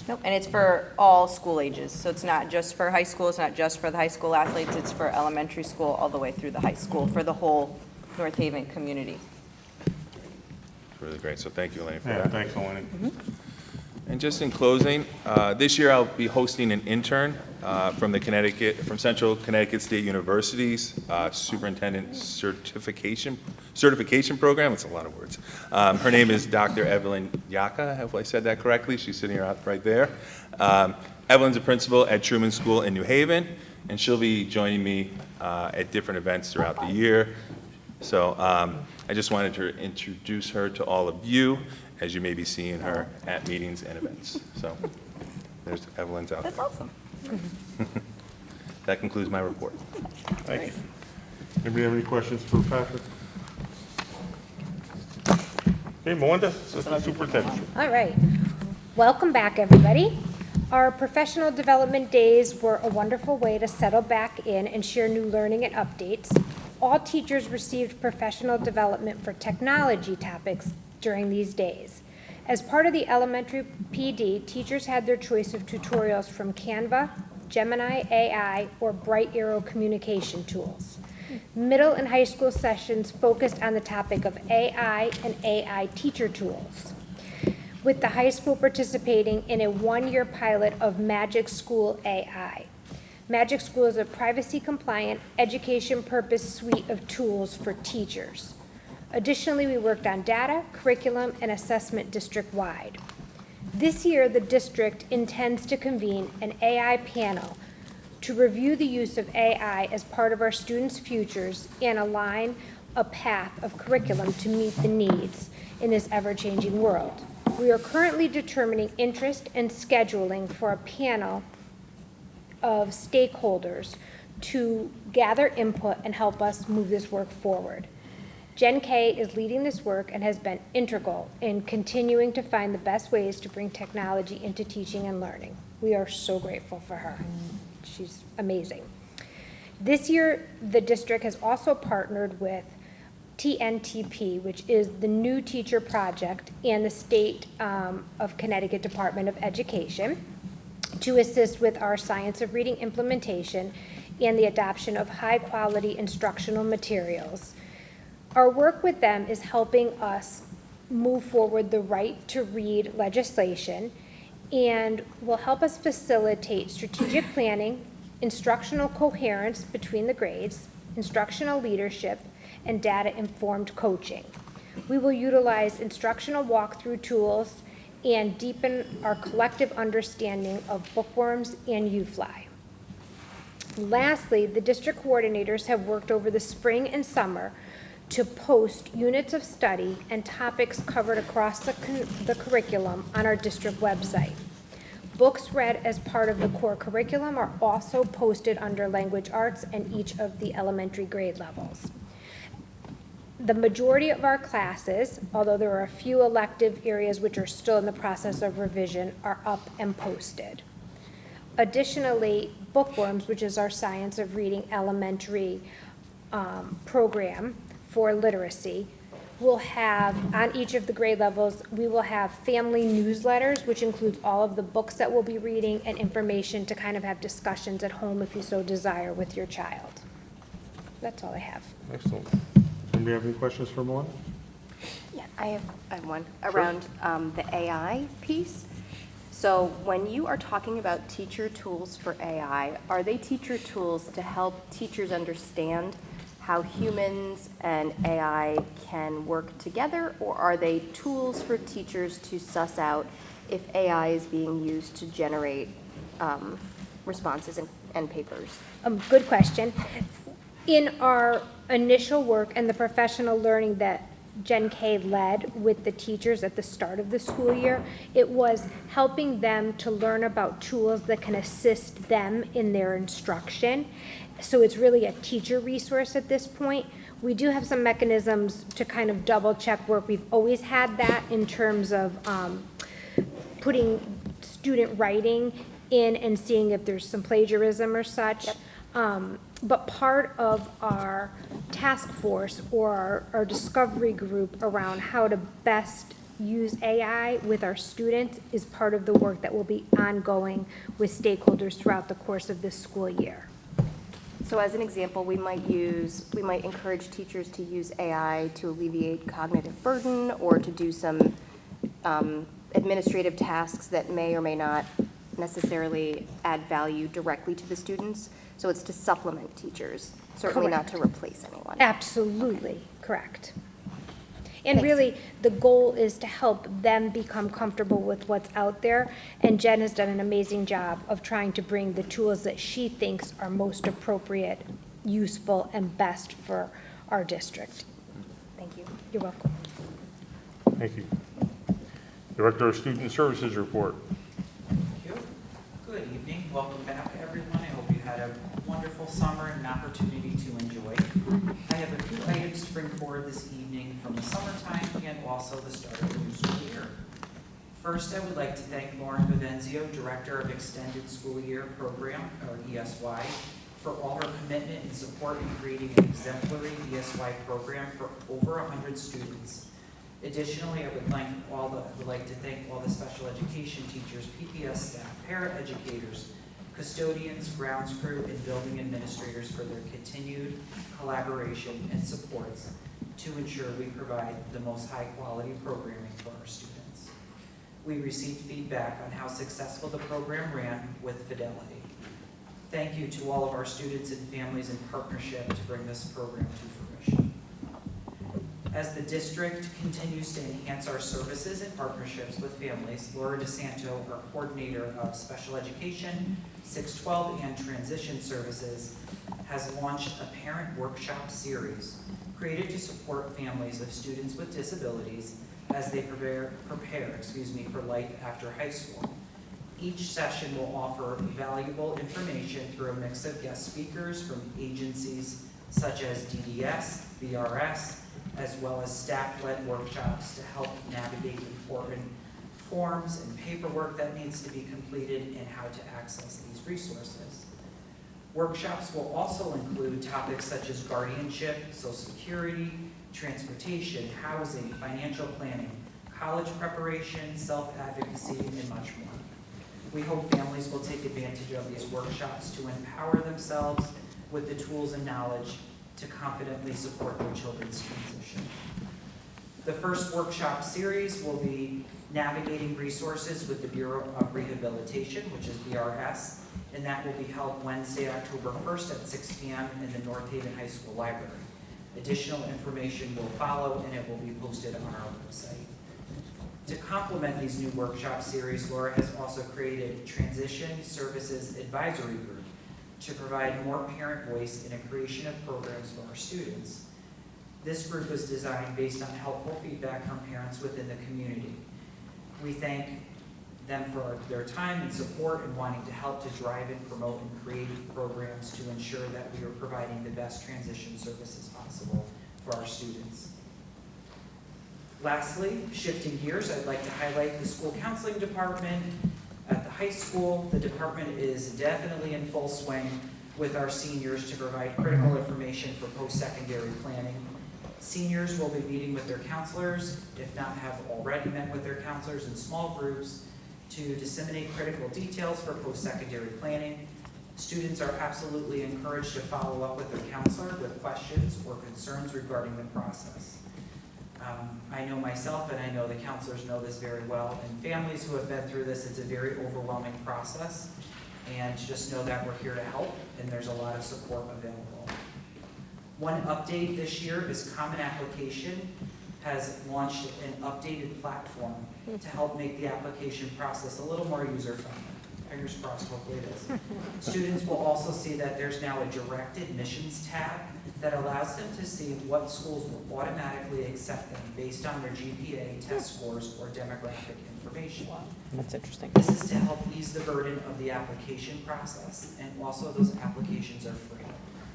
Nope, and it's for all school ages. So it's not just for high school, it's not just for the high school athletes, it's for elementary school all the way through the high school, for the whole North Haven community. Really great, so thank you, Eleni, for Yeah, that. thanks, Eleni. And just in closing, this year I'll be hosting an intern from Central Connecticut State University's Superintendent Certification Program. It's a lot of words. Her name is Dr. Evelyn Yaka, have I said that correctly? She's sitting right there. Evelyn's a principal at Truman School in New Haven, and she'll be joining me at different events throughout the year. So I just wanted to introduce her to all of you, as you may be seeing her at meetings and events. So there's Evelyn's out there. That's awesome. That concludes my report. Thank you. Anybody have any questions for Patrick? Okay, Melinda, Assistant Superintendent. All right. Welcome back, everybody. Our professional development days were a wonderful way to settle back in and share new learning and updates. All teachers received professional development for technology topics during these days. As part of the elementary PD, teachers had their choice of tutorials from Canva, Gemini AI, or Bright Arrow communication tools. Middle and high school sessions focused on the topic of AI and AI teacher tools, with the high school participating in a one-year pilot of Magic School AI. Magic School is a privacy-compliant, education-purpose suite of tools for teachers. Additionally, we worked on data, curriculum, and assessment district-wide. This year, the district intends to convene an AI panel to review the use of AI as part of our students' futures and align a path of curriculum to meet the needs in this ever-changing world. We are currently determining interest and scheduling for a panel of stakeholders to gather input and help us move this work forward. Jen Kay is leading this work and has been integral in continuing to find the best ways to bring technology into teaching and learning. We are so grateful for her. She's amazing. This year, the district has also partnered with TNTP, which is the New Teacher Project, and the State of Connecticut Department of Education to assist with our Science of Reading implementation and the adoption of high-quality instructional materials. Our work with them is helping us move forward the right to read legislation and will help us facilitate strategic planning, instructional coherence between the grades, instructional leadership, and data-informed coaching. We will utilize instructional walkthrough tools and deepen our collective understanding of bookworms and UFly. Lastly, the district coordinators have worked over the spring and summer to post units of study and topics covered across the curriculum on our district website. Books read as part of the core curriculum are also posted under language arts and each of the elementary grade levels. The majority of our classes, although there are a few elective areas which are still in the process of revision, are up and posted. Additionally, Bookworms, which is our Science of Reading elementary program for literacy, will have, on each of the grade levels, we will have family newsletters, which includes all of the books that we'll be reading and information to kind of have discussions at home if you so desire with your child. That's all I have. Excellent. Anybody have any questions for Melinda? Yeah, I have one around the AI piece. So when you are talking about teacher tools for AI, are they teacher tools to help teachers understand how humans and AI can work together, or are they tools for teachers to suss out if AI is being used to generate responses and papers? Good question. In our initial work and the professional learning that Jen K led with the teachers at the start of the school year. It was helping them to learn about tools that can assist them in their instruction. So it's really a teacher resource at this point. We do have some mechanisms to kind of double check work. We've always had that in terms of putting student writing in and seeing if there's some plagiarism or such. But part of our task force or our discovery group around how to best use AI with our students is part of the work that will be ongoing with stakeholders throughout the course of this school year. So as an example, we might encourage teachers to use AI to alleviate cognitive burden or to do some administrative tasks that may or may not necessarily add value directly to the students. So it's to supplement teachers, certainly not to replace anyone. Absolutely, correct. And Thanks. really, the goal is to help them become comfortable with what's out there. And Jen has done an amazing job of trying to bring the tools that she thinks are most appropriate, useful, and best for our district. Thank you. You're welcome. Thank you. Director of Student Services report. Thank you. Good evening. Welcome back, everyone. I hope you had a wonderful summer and an opportunity to enjoy. I have a few items to bring forward this evening from the summertime and also the start of the new school year. First, I would like to thank Lauren Vivenzio, Director of Extended School Year Program, or ESY, for all her commitment and support in creating an exemplary ESY program for over 100 students. Additionally, I would like to thank all the special education teachers, PPS staff, para-educators, custodians, grounds crew, and building administrators for their continued collaboration and supports to ensure we provide the most high-quality programming for our students. We received feedback on how successful the program ran with fidelity. Thank you to all of our students and families in partnership to bring this program to fruition. As the district continues to enhance our services and partnerships with families, Laura DeSanto, our coordinator of special education, 612 and transition services, has launched a parent workshop series created to support families of students with disabilities as they prepare for life after high school. Each session will offer valuable information through a mix of guest speakers from agencies such as DDS, BRS, as well as staff-led workshops to help navigate important forms and paperwork that needs to be completed and how to access these resources. Workshops will also include topics such as guardianship, Social Security, transportation, housing, financial planning, college preparation, self-advocacy, and much more. We hope families will take advantage of these workshops to empower themselves with the tools and knowledge to confidently support their children's transition. The first workshop series will be Navigating Resources with the Bureau of Rehabilitation, which is BRS, and that will be held Wednesday, October 1st at 6 p.m. in the North Haven High School Library. Additional information will follow and it will be posted on our website. To complement these new workshop series, Laura has also created a Transition Services Advisory Group to provide more parent voice in the creation of programs for our students. This group was designed based on helpful feedback from parents within the community. We thank them for their time and support and wanting to help to drive and promote and create programs to ensure that we are providing the best transition services possible for our students. Lastly, shifting gears, I'd like to highlight the school counseling department. At the high school, the department is definitely in full swing with our seniors to provide critical information for post-secondary planning. Seniors will be meeting with their counselors, if not have already met with their counselors in small groups, to disseminate critical details for post-secondary planning. Students are absolutely encouraged to follow up with their counselor with questions or concerns regarding the process. I know myself, and I know the counselors know this very well, and families who have been through this, it's a very overwhelming process, and just know that we're here to help, and there's a lot of support available. One update this year is Common Application has launched an updated platform to help make the application process a little more user-friendly. Fingers crossed, hopefully it is. Students will also see that there's now a direct admissions tab that allows them to see what schools will automatically accept them based on their GPA, test scores, or demographic information. That's interesting. This is to help ease the burden of the application process, and also those applications are free.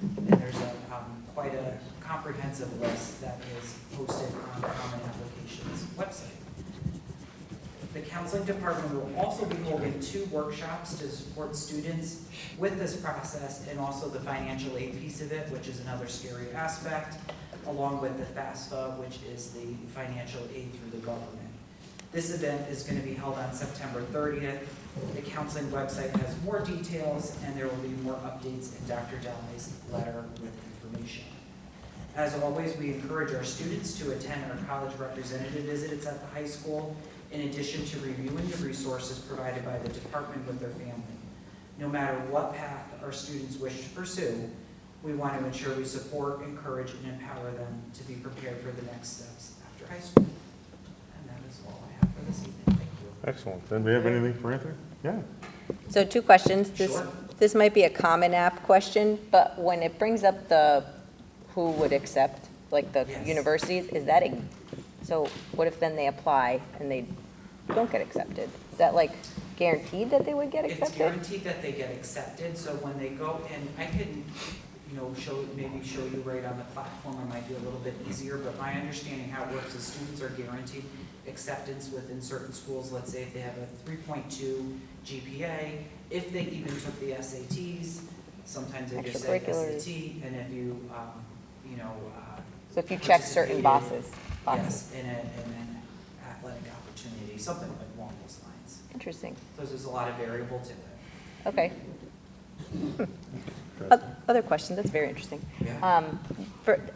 And there's quite a comprehensive list that is posted on the Common Applications website. The counseling department will also be holding 2 workshops to support students with this process, and also the financial aid piece of it, which is another scary aspect, along with the FAFSA, which is the financial aid through the government. This event is going to be held on September 30th. The counseling website has more details, and there will be more updates in Dr. Dalley's letter with information. As always, we encourage our students to attend our college representative visits at the high school, in addition to reviewing the resources provided by the department with their family. No matter what path our students wish to pursue, we want to ensure we support, encourage, and empower them to be prepared for the next steps after high school. And that is all I have for this evening. Thank you. Excellent. Then we have anything for Anthony? Yeah. So 2 questions. Sure. This might be a Common App question, but when it brings up the who would accept, like the Yes. universities, is that so what if then they apply and they don't get accepted? Is that like guaranteed that they would get It's accepted? guaranteed that they get accepted, so when they go, and I can, show you right on the platform, it might be a little bit easier, but my understanding how it works is students are guaranteed acceptance within certain schools. Let's say if they have a 3.2 GPA, if they even took the SATs, sometimes they just say Extracurriculars. SAT, and if you, So if you check certain boxes. Yes, in an athletic opportunity, something like along those lines. Interesting. So there's a lot of variable to it. Okay. Other question, that's very interesting. Yeah.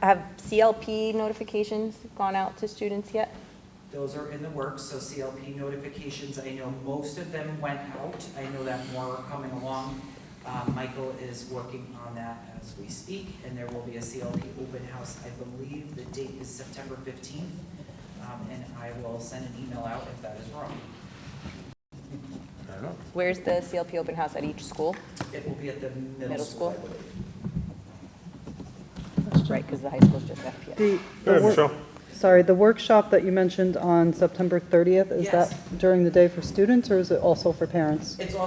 Have CLP notifications gone out to students yet? Those are in the works, so CLP notifications, I know most of them went out. I know that more are coming along. Michael is working on that as we speak, and there will be a CLP open house. I believe the date is September 15th, and I will send an email out if that is wrong. Fair enough. Where's the CLP open house, at each school? It will be at the middle Middle school, I school? believe. Right, because the high school's just FPS. The Go ahead, Michelle. Sorry, the workshop that you mentioned on September 30th, is Yes. that during the day for students, or is it also for parents? It's in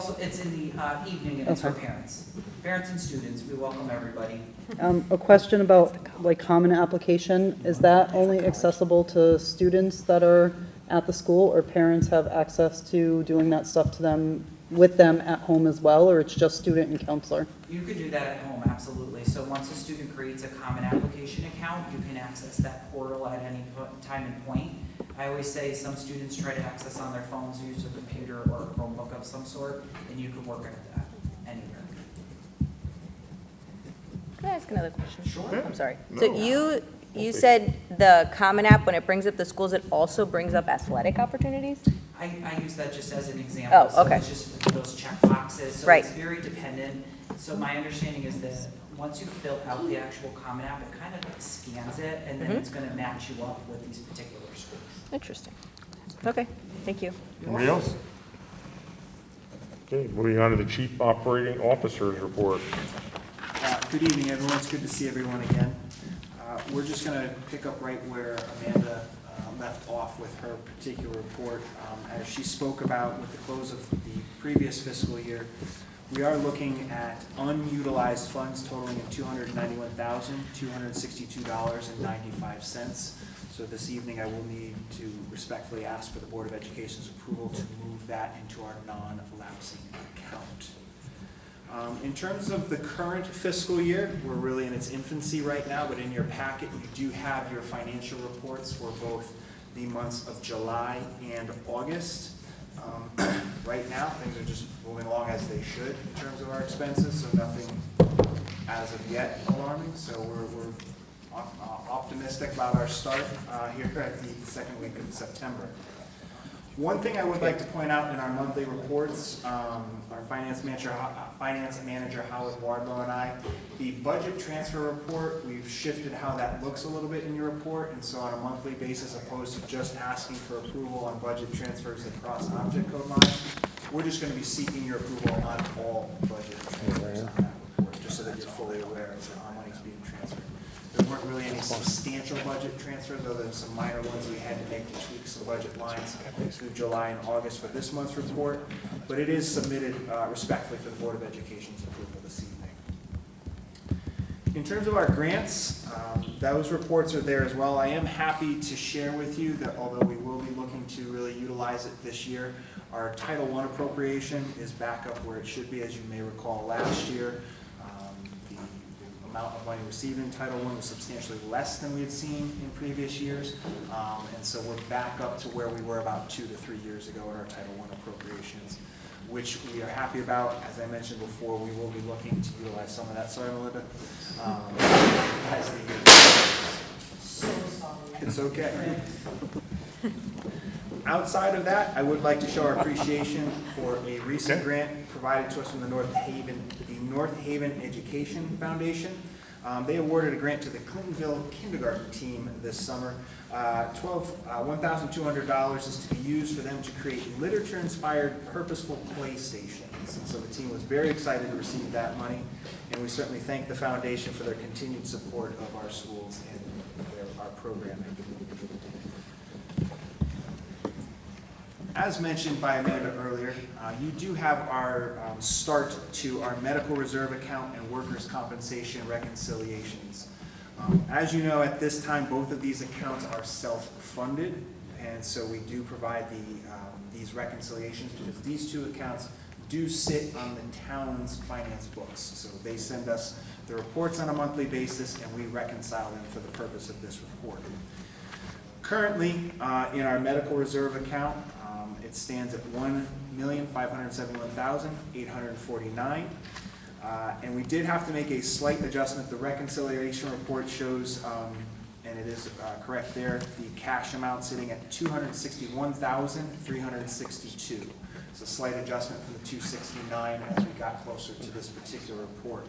the evening, and it's for Okay. parents. Parents and students, we welcome everybody. A question about, like, Common Application, is that only accessible to students that are at the school, or parents have access to doing that stuff to them, with them at home as well, or it's just student and counselor? You could do that at home, absolutely. So once a student creates a Common Application account, you can access that portal at any time and point. I always say some students try to access on their phones, use a computer or a Chromebook of some sort, and you can work at that anywhere. Can I ask another question? Sure. I'm sorry. No. So you said the Common App, when it brings up the schools, it also brings up athletic opportunities? I use that just as an example. Oh, okay. So it's just those check boxes. So Right. it's very dependent. So my understanding is that once you fill out the actual Common App, it kind of like scans it, and then it's going to match you up with these particular schools. Interesting. Okay, thank you. Anybody else? Okay, moving on to the Chief Operating Officer's report. Good evening, everyone. It's good to see everyone again. We're just going to pick up right where Amanda left off with her particular report. As she spoke about with the close of the previous fiscal year, we are looking at unutilized funds totaling $291,262.95. So this evening, I will need to respectfully ask for the Board of Education's approval to move that into our non-lapsing account. In terms of the current fiscal year, we're really in its infancy right now, but in your packet, you do have your financial reports for both the months of July and August. Right now, things are just moving along as they should in terms of our expenses, so nothing as of yet alarming. So we're optimistic about our start here at the second week of September. One thing I would like to point out in our monthly reports, our finance manager Howard Wardlow and I, the budget transfer report, we've shifted how that looks a little bit in your report, and so on a monthly basis, opposed to just asking for approval on budget transfers across object code lines, We're just going to be seeking your approval on all budget transfers on that report, just so that you're fully aware of how money's being transferred. There weren't really any substantial budget transfers, other than some minor ones we had to make to tweak some budget lines through July and August for this month's report, but it is submitted respectfully for the Board of Education's approval this evening. In terms of our grants, those reports are there as well. I am happy to share with you that although we will be looking to really utilize it this year, our Title I appropriation is back up where it should be. As you may recall, last year, the amount of money received in Title I was substantially less than we had seen in previous years. And so we're back up to where we were about 2 to 3 years ago in our Title I appropriations, which we are happy about. As I mentioned before, we will be looking to utilize some of that. Sorry, Melinda. As the year goes. It's okay. Outside of that, I would like to show our appreciation for a recent grant provided to us from the North Haven Education Foundation. They awarded a grant to the Clintonville kindergarten team this summer. $1,200 is to be used for them to create literature-inspired purposeful play stations. And so the team was very excited to receive that money, and we certainly thank the foundation for their continued support of our schools and our programming. As mentioned by Amanda earlier, you do have our start to our medical reserve account and workers' compensation reconciliations. As you know, at this time, both of these accounts are self-funded, and so we do provide these reconciliations because these two accounts do sit on the town's finance books. So they send us the reports on a monthly basis, and we reconcile them for the purpose of this report. Currently, in our medical reserve account, it stands at $1,571,849. And we did have to make a slight adjustment. The reconciliation report shows, and it is correct there, the cash amount sitting at $261,362. It's a slight adjustment from the $269 as we got closer to this particular report.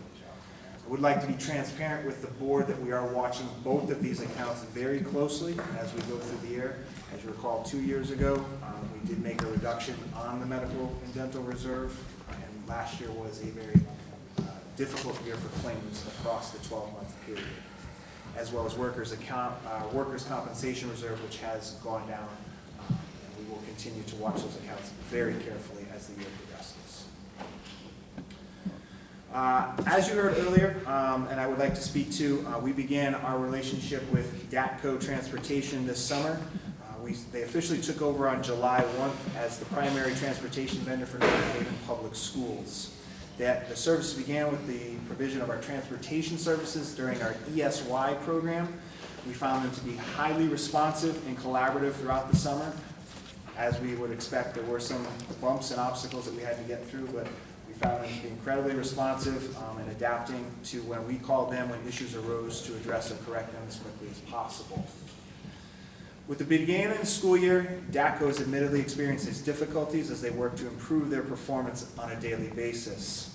I would like to be transparent with the board that we are watching both of these accounts very closely as we go through the year. As you recall, 2 years ago, we did make a reduction on the medical and dental reserve, and last year was a very difficult year for claims across the 12-month period, as well as workers' compensation reserve, which has gone down, and we will continue to watch those accounts very carefully as the year progresses. As you heard earlier, and I would like to speak to, we began our relationship with DATCO Transportation this summer. They officially took over on July 1 as the primary transportation vendor for North Haven Public Schools. The service began with the provision of our transportation services during our ESY program. We found them to be highly responsive and collaborative throughout the summer. As we would expect, there were some bumps and obstacles that we had to get through, but we found them to be incredibly responsive and adapting to when we called them when issues arose to address or correct them as quickly as possible. With the beginning of the school year, DATCO has admittedly experienced its difficulties as they work to improve their performance on a daily basis.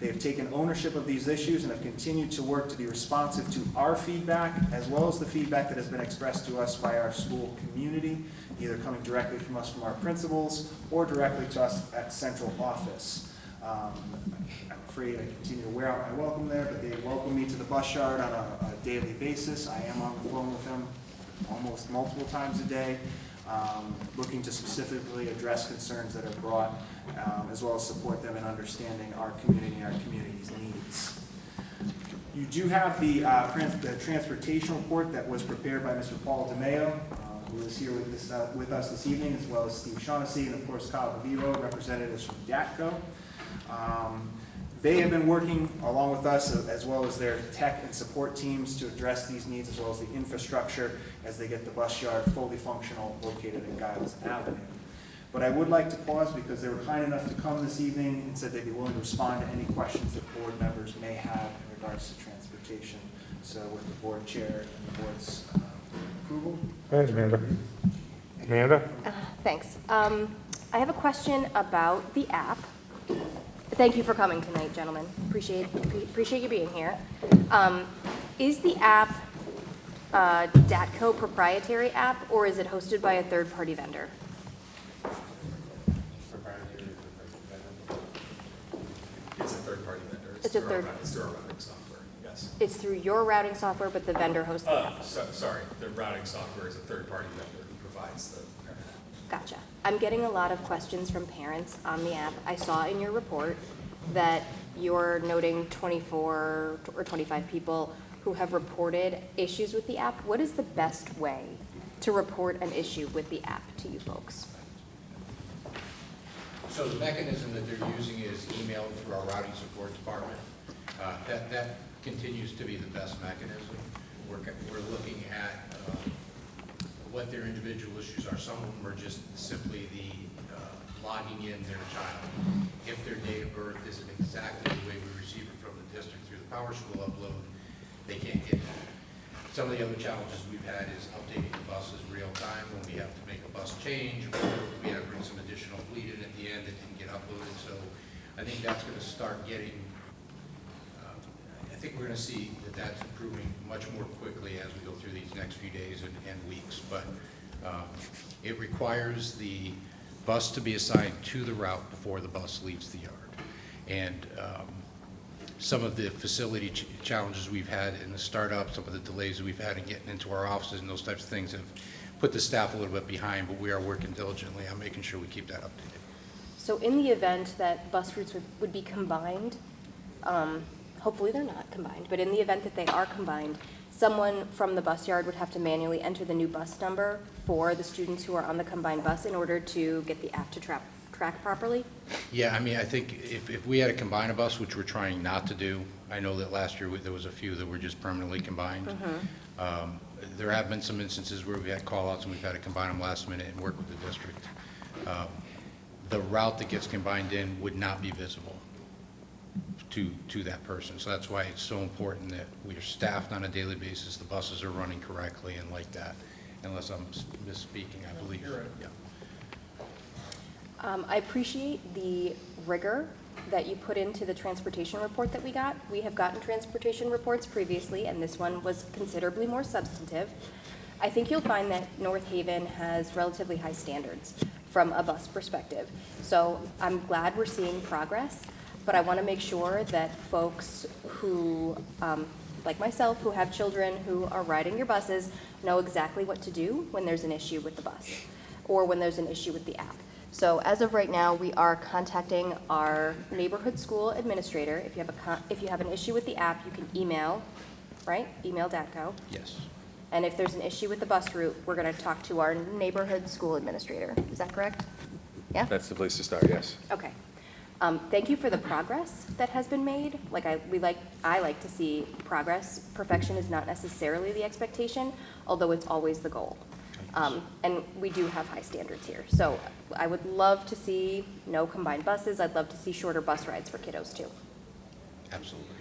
They have taken ownership of these issues and have continued to work to be responsive to our feedback, as well as the feedback that has been expressed to us by our school community, either coming directly from us from our principals or directly to us at central office. I'm afraid I continue to wear out my welcome there, but they welcome me to the bus yard on a daily basis. I am on the phone with them almost multiple times a day, looking to specifically address concerns that are brought, as well as support them in understanding our community and our community's needs. You do have the transportation report that was prepared by Mr. Paul DeMeo, who is here with us this evening, as well as Steve Shaughnessy, and of course Kyle Vivo, representatives from DATCO. They have been working along with us, as well as their tech and support teams, to address these needs, as well as the infrastructure as they get the bus yard fully functional located in Giles Avenue. But I would like to pause because they were kind enough to come this evening and said they'd be willing to respond to any questions that board members may have in regards to transportation. So with the board chair and the board's approval. Thanks, Amanda. Amanda? Thanks. I have a question about the app. Thank you for coming tonight, gentlemen. Appreciate you being here. Is the app a DATCO proprietary app, or is it hosted by a third-party vendor? It's a third. It's through our routing software, yes. It's through your routing software, but the vendor hosts the app. Sorry, the routing software is a third-party vendor who provides the. Gotcha. I'm getting a lot of questions from parents on the app. I saw in your report that you're noting 24 or 25 people who have reported issues with the app. What is the best way to report an issue with the app to you folks? So the mechanism that they're using is email through our routing support department. That continues to be the best mechanism. We're looking at what their individual issues are. Some of them are just simply the logging in their child. If their date of birth isn't exactly the way we receive it from the district through the PowerSchool upload, they can't get it. Some of the other challenges we've had is updating the buses real time when we have to make a bus change, or we have to bring some additional fleet in at the end that didn't get uploaded. So I think that's going to start getting, I think we're going to see that that's improving much more quickly as we go through these next few days and weeks. But it requires the bus to be assigned to the route before the bus leaves the yard. And some of the facility challenges we've had in the startup, some of the delays that we've had in getting into our offices and those types of things have put the staff a little bit behind, but we are working diligently on making sure we keep that updated. So in the event that bus routes would be combined, hopefully they're not combined, but in the event that they are combined, someone from the bus yard would have to manually enter the new bus number for the students who are on the combined bus in order to get the app to track properly? Yeah, I mean, I think if we had to combine a bus, which we're trying not to do, I know that last year there was a few that were just permanently combined. There have been some instances where we've had call-outs and we've had to combine them last minute and work with the district. The route that gets combined in would not be visible to that person. So that's why it's so important that we are staffed on a daily basis, the buses are running correctly and like that, unless I'm misspeaking, I believe. Yeah. I appreciate the rigor that you put into the transportation report that we got. We have gotten transportation reports previously, and this one was considerably more substantive. I think you'll find that North Haven has relatively high standards from a bus perspective. So I'm glad we're seeing progress, but I want to make sure that folks who, like myself, who have children who are riding your buses, know exactly what to do when there's an issue with the bus or when there's an issue with the app. So as of right now, we are contacting our neighborhood school administrator. If you have an issue with the app, you can email, right? Email DATCO. Yes. And if there's an issue with the bus route, we're going to talk to our neighborhood school administrator. Is that correct? Yeah? That's the place to start, yes. Okay. Thank you for the progress that has been made. I like to see progress. Perfection is not necessarily the expectation, although it's always the goal. And we do have high standards here. So I would love to see no combined buses. I'd love to see shorter bus rides for kiddos too. Absolutely.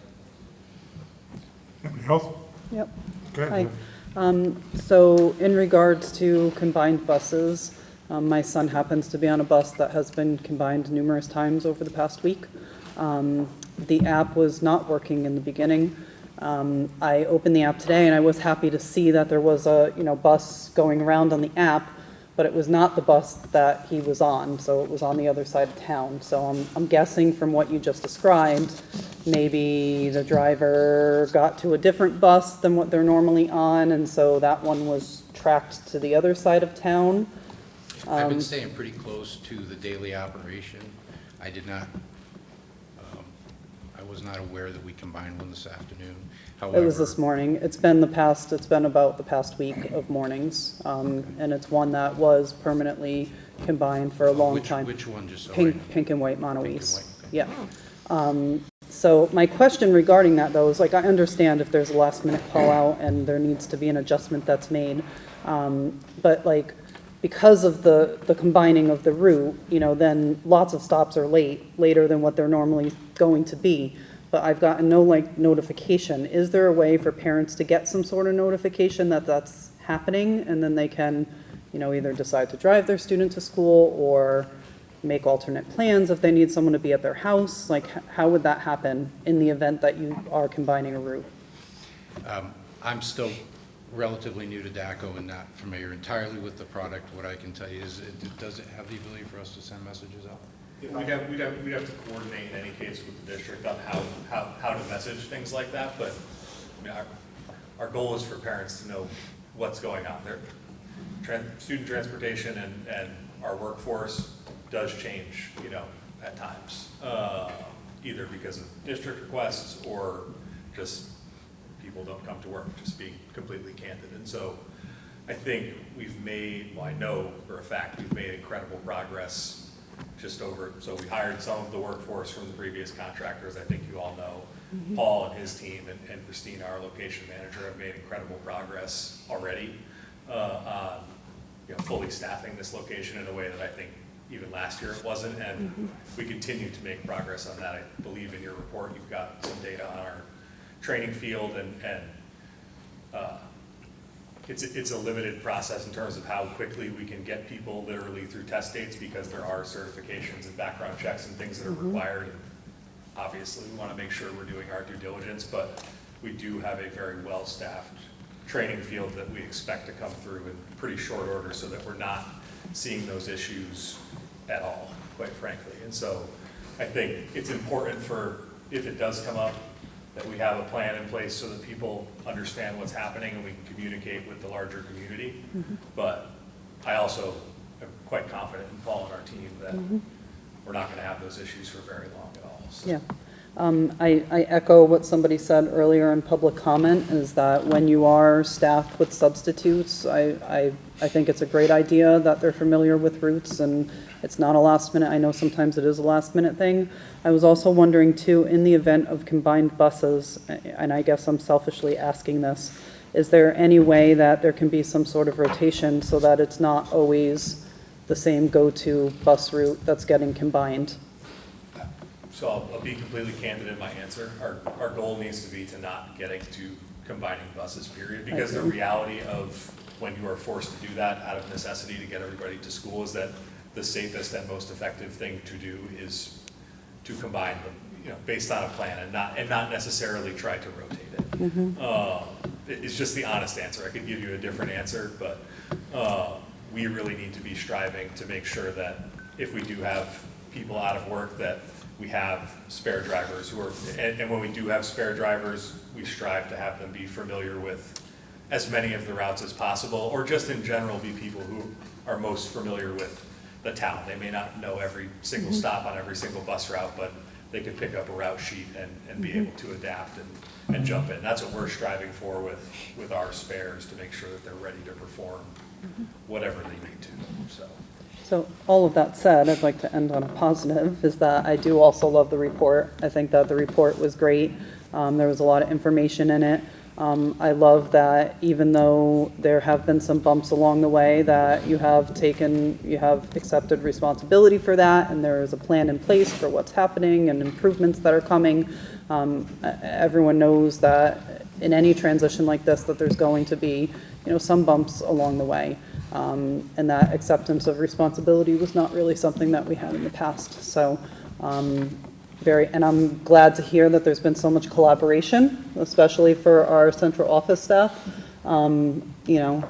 Anybody else? Yep. Okay. Hi. So in regards to combined buses, my son happens to be on a bus that has been combined numerous times over the past week. The app was not working in the beginning. I opened the app today and I was happy to see that there was a bus going around on the app, but it was not the bus that he was on, so it was on the other side of town. So I'm guessing from what you just described, maybe the driver got to a different bus than what they're normally on, and so that one was tracked to the other side of town. I've been staying pretty close to the daily operation. I did not, I was not aware that we combined one this afternoon. However, It was this morning. It's been about the past week of mornings, and it's one that was permanently combined for a long time. Which one, just so I know? Pink and white Monowese. Pink and white, Yeah. So my question regarding that, though, is I understand if there's a last minute call out and there needs to be an adjustment that's made. But because of the combining of the route, then lots of stops are later than what they're normally going to be. But I've gotten no notification. Is there a way for parents to get some sort of notification that that's happening, and then they can, either decide to drive their student to school or make alternate plans if they need someone to be at their house? How would that happen in the event that you are combining a route? I'm still relatively new to DACO and not familiar entirely with the product. What I can tell you is, does it have the ability for us to send messages out? We'd have to coordinate in any case with the district on how to message things like that, but I mean, our goal is for parents to know what's going on. Student transportation and our workforce does change, you know, at times, either because of district requests or just people don't come to work, just being completely candid. And so I think we've made, well, I know for a fact we've made incredible progress so we hired some of the workforce from the previous contractors. I think you all know Paul and his team and Christina, our location manager, have made incredible progress already on, you know, fully staffing this location in a way that I think even last year it wasn't, and we continue to make progress on that. I believe in your report you've got some data on our training field, and it's a limited process in terms of how quickly we can get people literally through test dates, because there are certifications and background checks and things that are required. Obviously, we want to make sure we're doing our due diligence, but we do have a very well-staffed training field that we expect to come through in pretty short order, so that we're not seeing those issues at all, quite frankly. And so I think it's important for, if it does come up, that we have a plan in place so that people understand what's happening and we can communicate with the larger community. But I also am quite confident in Paul and our team that we're not going to have those issues for very long at all. So. Yeah. I echo what somebody said earlier in public comment, is that when you are staffed with substitutes, I think it's a great idea that they're familiar with routes, and it's not a last minute. I know sometimes it is a last minute thing. I was also wondering too, in the event of combined buses, and I guess I'm selfishly asking this, is there any way that there can be some sort of rotation so that it's not always the same go-to bus route that's getting combined? So I'll be completely candid in my answer. Our goal needs to be to not getting to combining buses, period, because the reality of when you are forced to do that out of necessity to get everybody to school is that the safest and most effective thing to do is to combine them, you know, based on a plan, and not necessarily try to rotate it. It's just the honest answer. I could give you a different answer, but we really need to be striving to make sure that if we do have people out of work, that we have spare drivers who are, and when we do have spare drivers, we strive to have them be familiar with as many of the routes as possible, or just in general be people who are most familiar with the town. They may not know every single stop on every single bus route, but they could pick up a route sheet and be able to adapt and jump in. That's what we're striving for with our spares, to make sure that they're ready to perform whatever they need to. So all of that said, I'd like to end on a positive, is that I do also love the report. I think that the report was great. There was a lot of information in it. I love that even though there have been some bumps along the way, that you have accepted responsibility for that, and there is a plan in place for what's happening and improvements that are coming. Everyone knows that in any transition like this, that there's going to be, you know, some bumps along the way. And that acceptance of responsibility was not really something that we had in the past. So and I'm glad to hear that there's been so much collaboration, especially for our central office staff. You know,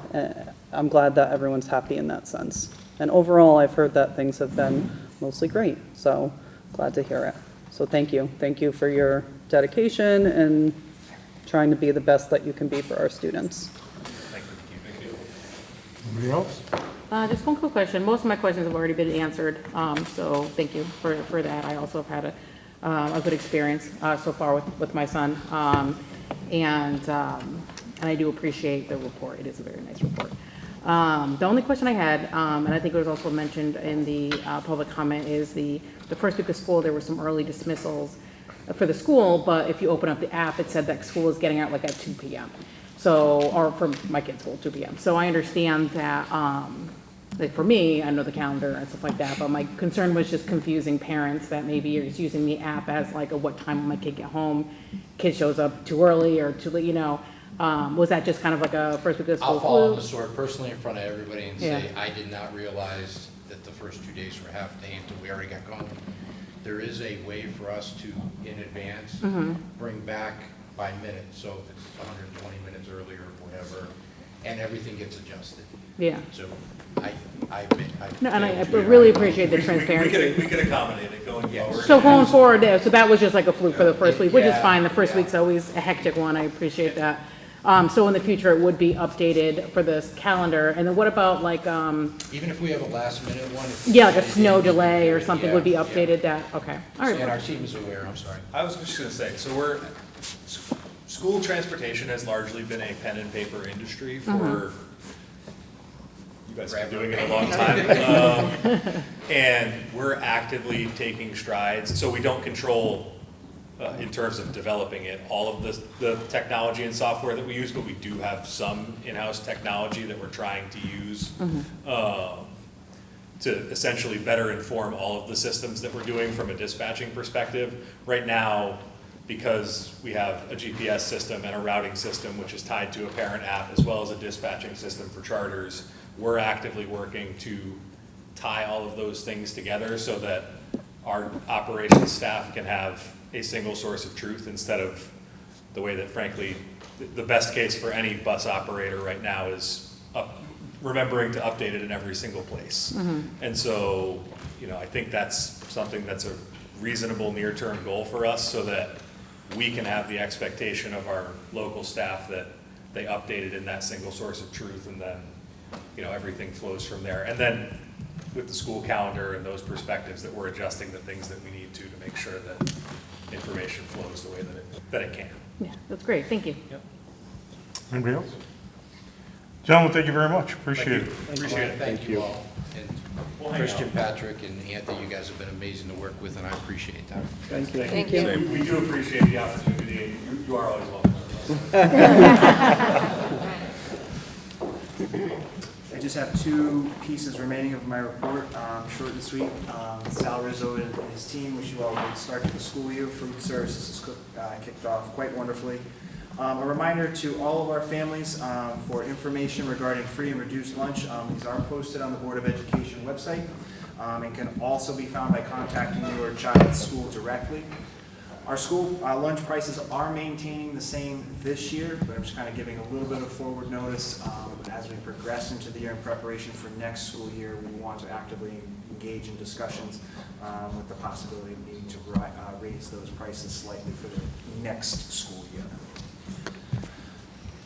I'm glad that everyone's happy in that sense. And overall, I've heard that things have been mostly great. So glad to hear it. So thank you. Thank you for your dedication and trying to be the best that you can be for our students. Anybody else? Just one quick question. Most of my questions have already been answered, so thank you for that. I also have had a good experience so far with my son, and I do appreciate the report. It is a very nice report. The only question I had, and I think it was also mentioned in the public comment, is the first week of school there were some early dismissals for the school, but if you open up the app, it said that school is getting out like at 2 p.m. So, or for my kid's school, 2 p.m. So I understand that, like for me, I know the calendar and stuff like that, but my concern was just confusing parents that maybe you're just using the app as like a what time will my kid get home, kid shows up too early or too late, you know. Was that just kind of like a first week of school? I'll fall on the sword personally in front of everybody and say, Yeah. I did not realize that the first 2 days were half day until we already got going. There is a way for us to, in advance, bring back by minute. So if it's 120 minutes earlier or whatever, and everything gets adjusted. Yeah. So I No, and I really appreciate the transparency. We could accommodate it going forward. So going forward, yeah, so that was just like a fluke for the first week, which is Yeah, fine. The first yeah. week's always a hectic one. I appreciate that. So in the future, it would be updated for this calendar. And then what about like, even if we have a last minute one. yeah, like a snow delay or something would be updated that, okay. All right. And our team is aware, I'm sorry. I was just gonna say, so school transportation has largely been a pen and paper industry for, you guys have been doing it a long time. And we're actively taking strides, so we don't control, in terms of developing it, all of the technology and software that we use, but we do have some in-house technology that we're trying to use to essentially better inform all of the systems that we're doing from a dispatching perspective. Right now, because we have a GPS system and a routing system, which is tied to a parent app, as well as a dispatching system for charters, we're actively working to tie all of those things together so that our operations staff can have a single source of truth instead of the way that, frankly, the best case for any bus operator right now is remembering to update it in every single place. And so, I think that's something that's a reasonable near-term goal for us so that we can have the expectation of our local staff that they update it in that single source of truth, and then, everything flows from there. And then with the school calendar and those perspectives, that we're adjusting the things that we need to make sure that information flows the way that it can. Yeah, that's great, thank you. Yep. Anybody else? Gentlemen, thank you very much. Appreciate it. Appreciate it. Thank you all. And We'll hang Christian, out. Patrick, and Anthony, you guys have been amazing to work with, and I appreciate that. Thank you. Thank you. We do appreciate the opportunity, and you are always welcome. I just have two pieces remaining of my report, short and sweet. Sal Rizzo and his team wish you all a good start to the school year. Food services has kicked off quite wonderfully. A reminder to all of our families for information regarding free and reduced lunch. These are posted on the Board of Education website and can also be found by contacting your child's school directly. Our school lunch prices are maintaining the same this year, but I'm just kind of giving a little bit of forward notice. As we progress into the year in preparation for next school year, we want to actively engage in discussions with the possibility of needing to raise those prices slightly for the next school year.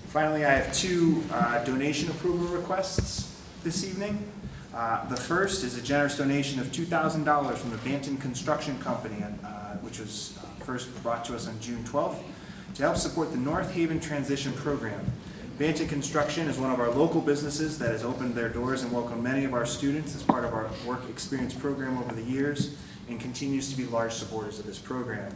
Finally, I have two donation approval requests this evening. The first is a generous donation of $2,000 from the Banton Construction Company, which was first brought to us on June 12th, to help support the North Haven Transition Program. Banton Construction is one of our local businesses that has opened their doors and welcomed many of our students as part of our work experience program over the years, and continues to be large supporters of this program.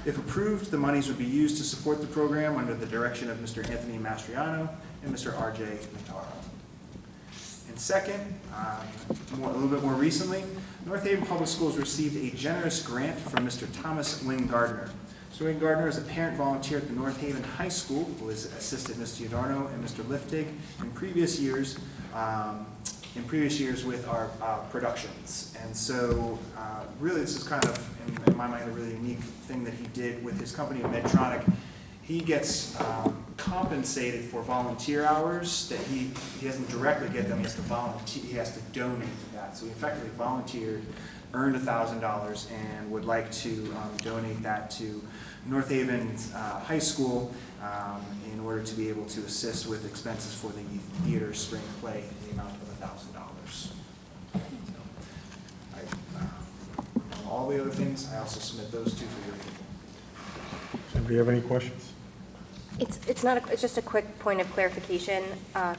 If approved, the monies would be used to support the program under the direction of Mr. Anthony Mastriano and Mr. R.J. Notaro. And second, a little bit more recently, North Haven Public Schools received a generous grant from Mr. Thomas Wynn Gardner. Mr. Wynn Gardner is a parent volunteer at the North Haven High School who has assisted Ms. Giordano and Mr. Liftig in previous years with our productions. And so really this is kind of, in my mind, a really unique thing that he did with his company, Medtronic. He gets compensated for volunteer hours that he doesn't directly get them, he has to donate to that. So he effectively volunteered, earned $1,000, and would like to donate that to North Haven High School in order to be able to assist with expenses for the theater spring play in the amount of $1,000. All the other things, I also submit those two for your approval. Anybody have any questions? It's just a quick point of clarification.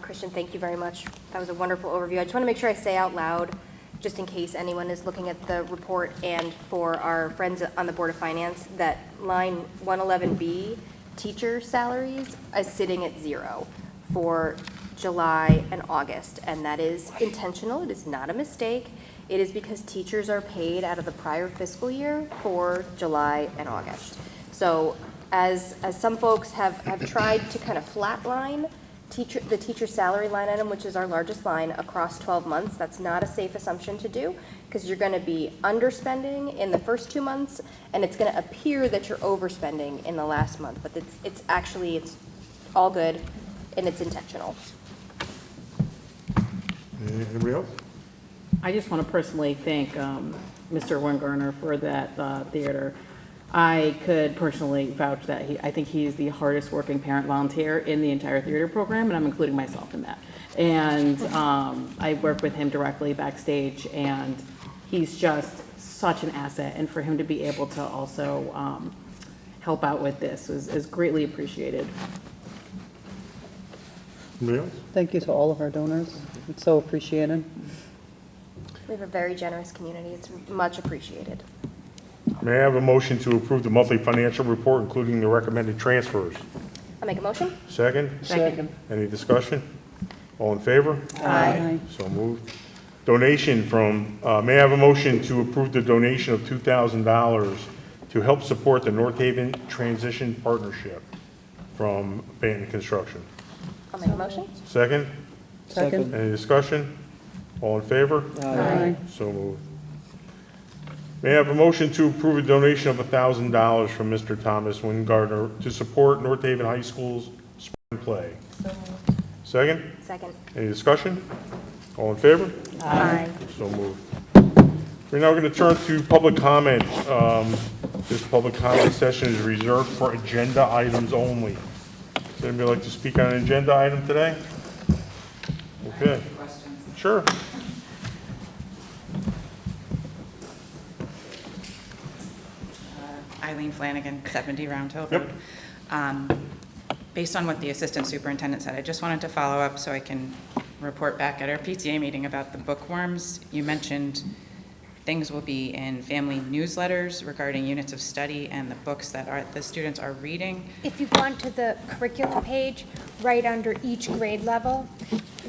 Christian, thank you very much. That was a wonderful overview. I just want to make sure I say out loud, just in case anyone is looking at the report, and for our friends on the Board of Finance, that line 111B, teacher salaries, is sitting at 0 for July and August, and that is intentional. It is not a mistake. It is because teachers are paid out of the prior fiscal year for July and August. So as some folks have tried to kind of flatline the teacher salary line item, which is our largest line, across 12 months, that's not a safe assumption to do, because you're going to be underspending in the first 2 months, and it's going to appear that you're overspending in the last month, but it's all good, and it's intentional. Anybody else? I just want to personally thank Mr. Weingartner for that theater. I could personally vouch that I think he is the hardest working parent volunteer in the entire theater program, and I'm including myself in that. And I work with him directly backstage, and he's just such an asset. And for him to be able to also help out with this is greatly appreciated. Anybody else? Thank you to all of our donors. It's so appreciated. We have a very generous community. It's much appreciated. May I have a motion to approve the monthly financial report, including the recommended transfers? I'll make a motion. Second? Second. Any discussion? All in favor? Aye. So moved. Donation from, may I have a motion to approve the donation of $2,000 to help support the North Haven Transition Partnership from Banton Construction? I'll make a motion. Second? Second. Any discussion? All in favor? Aye. So moved. May I have a motion to approve a donation of $1,000 from Mr. Thomas Wingardner to support North Haven High School's spring play? Second? Second. Any discussion? All in favor? Aye. So moved. We're now going to turn to public comment. This public comment session is reserved for agenda items only. Does anybody like to speak on an agenda item today? Okay. Sure. Eileen Flanagan, 70 Round Hill Road. Based on what the assistant superintendent said, I just wanted to follow up so I can report back at our PTA meeting about the bookworms. You mentioned things will be in family newsletters regarding units of study and the books that the students are reading. If you go onto the curriculum page, right under each grade level,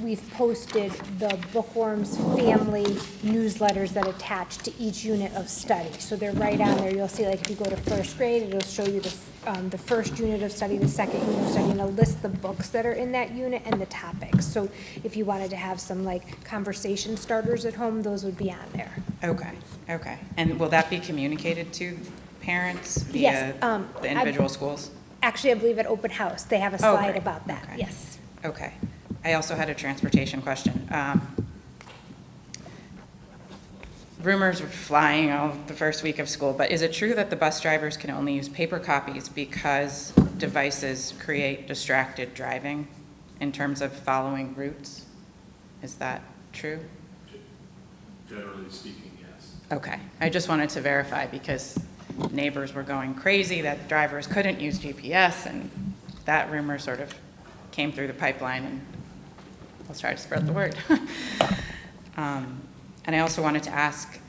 we've posted the Bookworms family newsletters that attach to each unit of study. So they're right on there. You'll see, like, if you go to first grade, it'll show you the first unit of study, the second unit of study, and it'll list the books that are in that unit and the topics. So if you wanted to have some, like, conversation starters at home, those would be on there. Okay, okay. And will that be communicated to parents Yes, via the individual schools? Actually, I believe at open house, they have a slide great. about that, Okay. yes. Okay. I also had a transportation question. Rumors were flying all the first week of school, but is it true that the bus drivers can only use paper copies because devices create distracted driving in terms of following routes? Is that true? Generally speaking, yes. Okay. I just wanted to verify because neighbors were going crazy that drivers couldn't use GPS, and that rumor sort of came through the pipeline, and let's try to spread the word. And I also wanted to ask,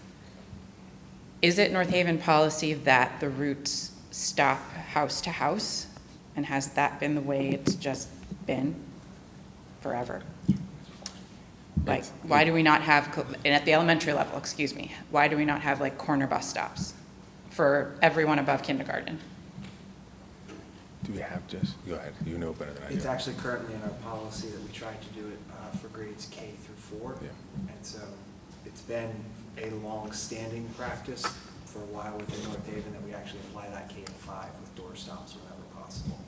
is it North Haven policy that the routes stop house to house? And has that been the way it's just been forever? Like, why do we not have, and at the elementary level, excuse me, why do we not have like corner bus stops for everyone above kindergarten? Do we have just, go ahead, you know better than I do. It's actually currently in our policy that we tried to do it for grades K through 4. Yeah. And so it's been a long-standing practice for a while within North Haven that we actually apply that K to 5 with door stops whenever possible.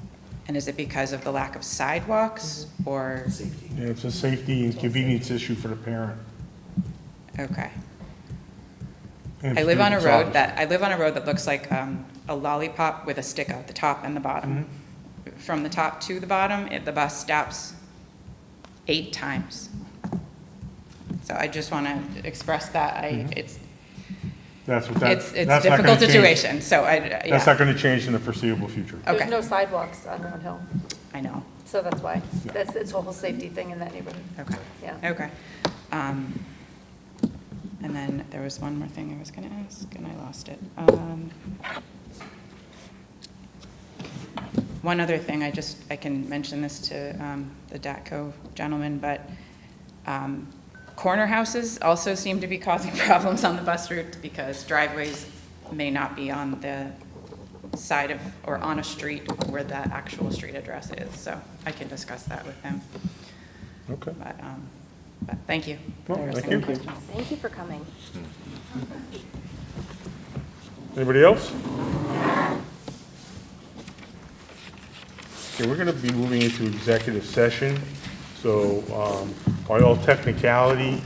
And is it because of the lack of sidewalks or? Safety. Yeah, it's a safety and convenience issue for the parent. Okay. And I live on a students, road that looks like a lollipop with a stick at the top and the bottom. From the top to the bottom, the bus stops 8 times. So I just want to express that it's That's what that. it's that's a not gonna difficult change. situation. So That's yeah. not going to change in the foreseeable future. Okay. There's no sidewalks on Round Hill, I know. so that's why. It's a whole safety thing in that neighborhood. Okay. Yeah. Okay. And then there was one more thing I was going to ask, and I lost it. One other thing, I can mention this to the DATCO gentleman, but corner houses also seem to be causing problems on the bus route because driveways may not be on the side of, or on a street where that actual street address is. So I can discuss that with him. Okay. But thank you. Well, for thank answering you. the questions. Thank you for coming. Anybody else? Okay, we're going to be moving into executive session. So By all technicality,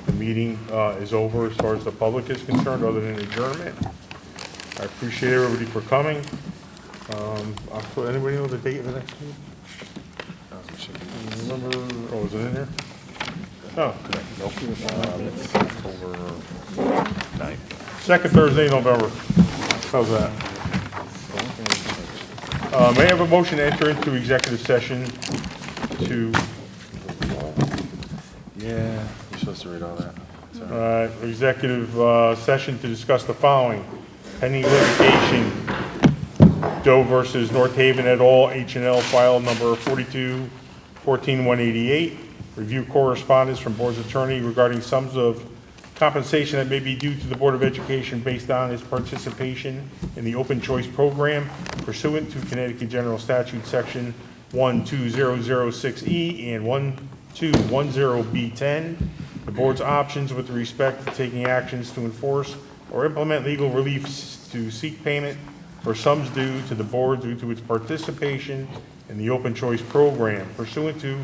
the meeting is over as far as the public is concerned, other than adjournment. I appreciate everybody for coming. Anybody know the date of the next meeting? Remember, oh, is it in there? Oh. Nope. October 9th. Second Thursday in November. How's that? May I have a motion to enter into executive session to, yeah. You're supposed to read all that. Executive session to discuss the following: pending litigation, Doe versus North Haven et al., H&L file number 42-14-188. Review correspondence from board's attorney regarding sums of compensation that may be due to the Board of Education based on its participation in the open choice program pursuant to Connecticut General Statute Section 12006E and 1210B10. The board's options with respect to taking actions to enforce or implement legal reliefs to seek payment for sums due to the board due to its participation in the open choice program pursuant to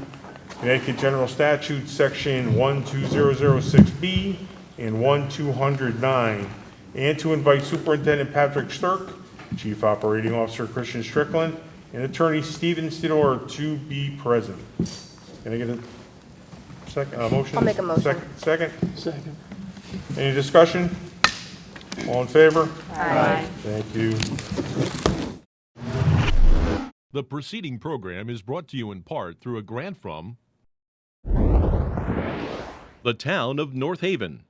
Connecticut General Statute Section 12006B and 1209, and to invite Superintendent Patrick Stirk, Chief Operating Officer Christian Strickland, and Attorney Stephen Stidor to be present. Can I get a second, motion? I'll make a motion. Second? Second. Any discussion? All in favor? Aye. Thank you. The preceding program is brought to you in part through a grant from the town of North Haven.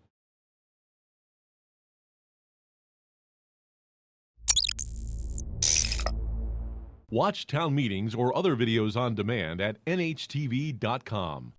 Watch town meetings or other videos on demand at nhtv.com.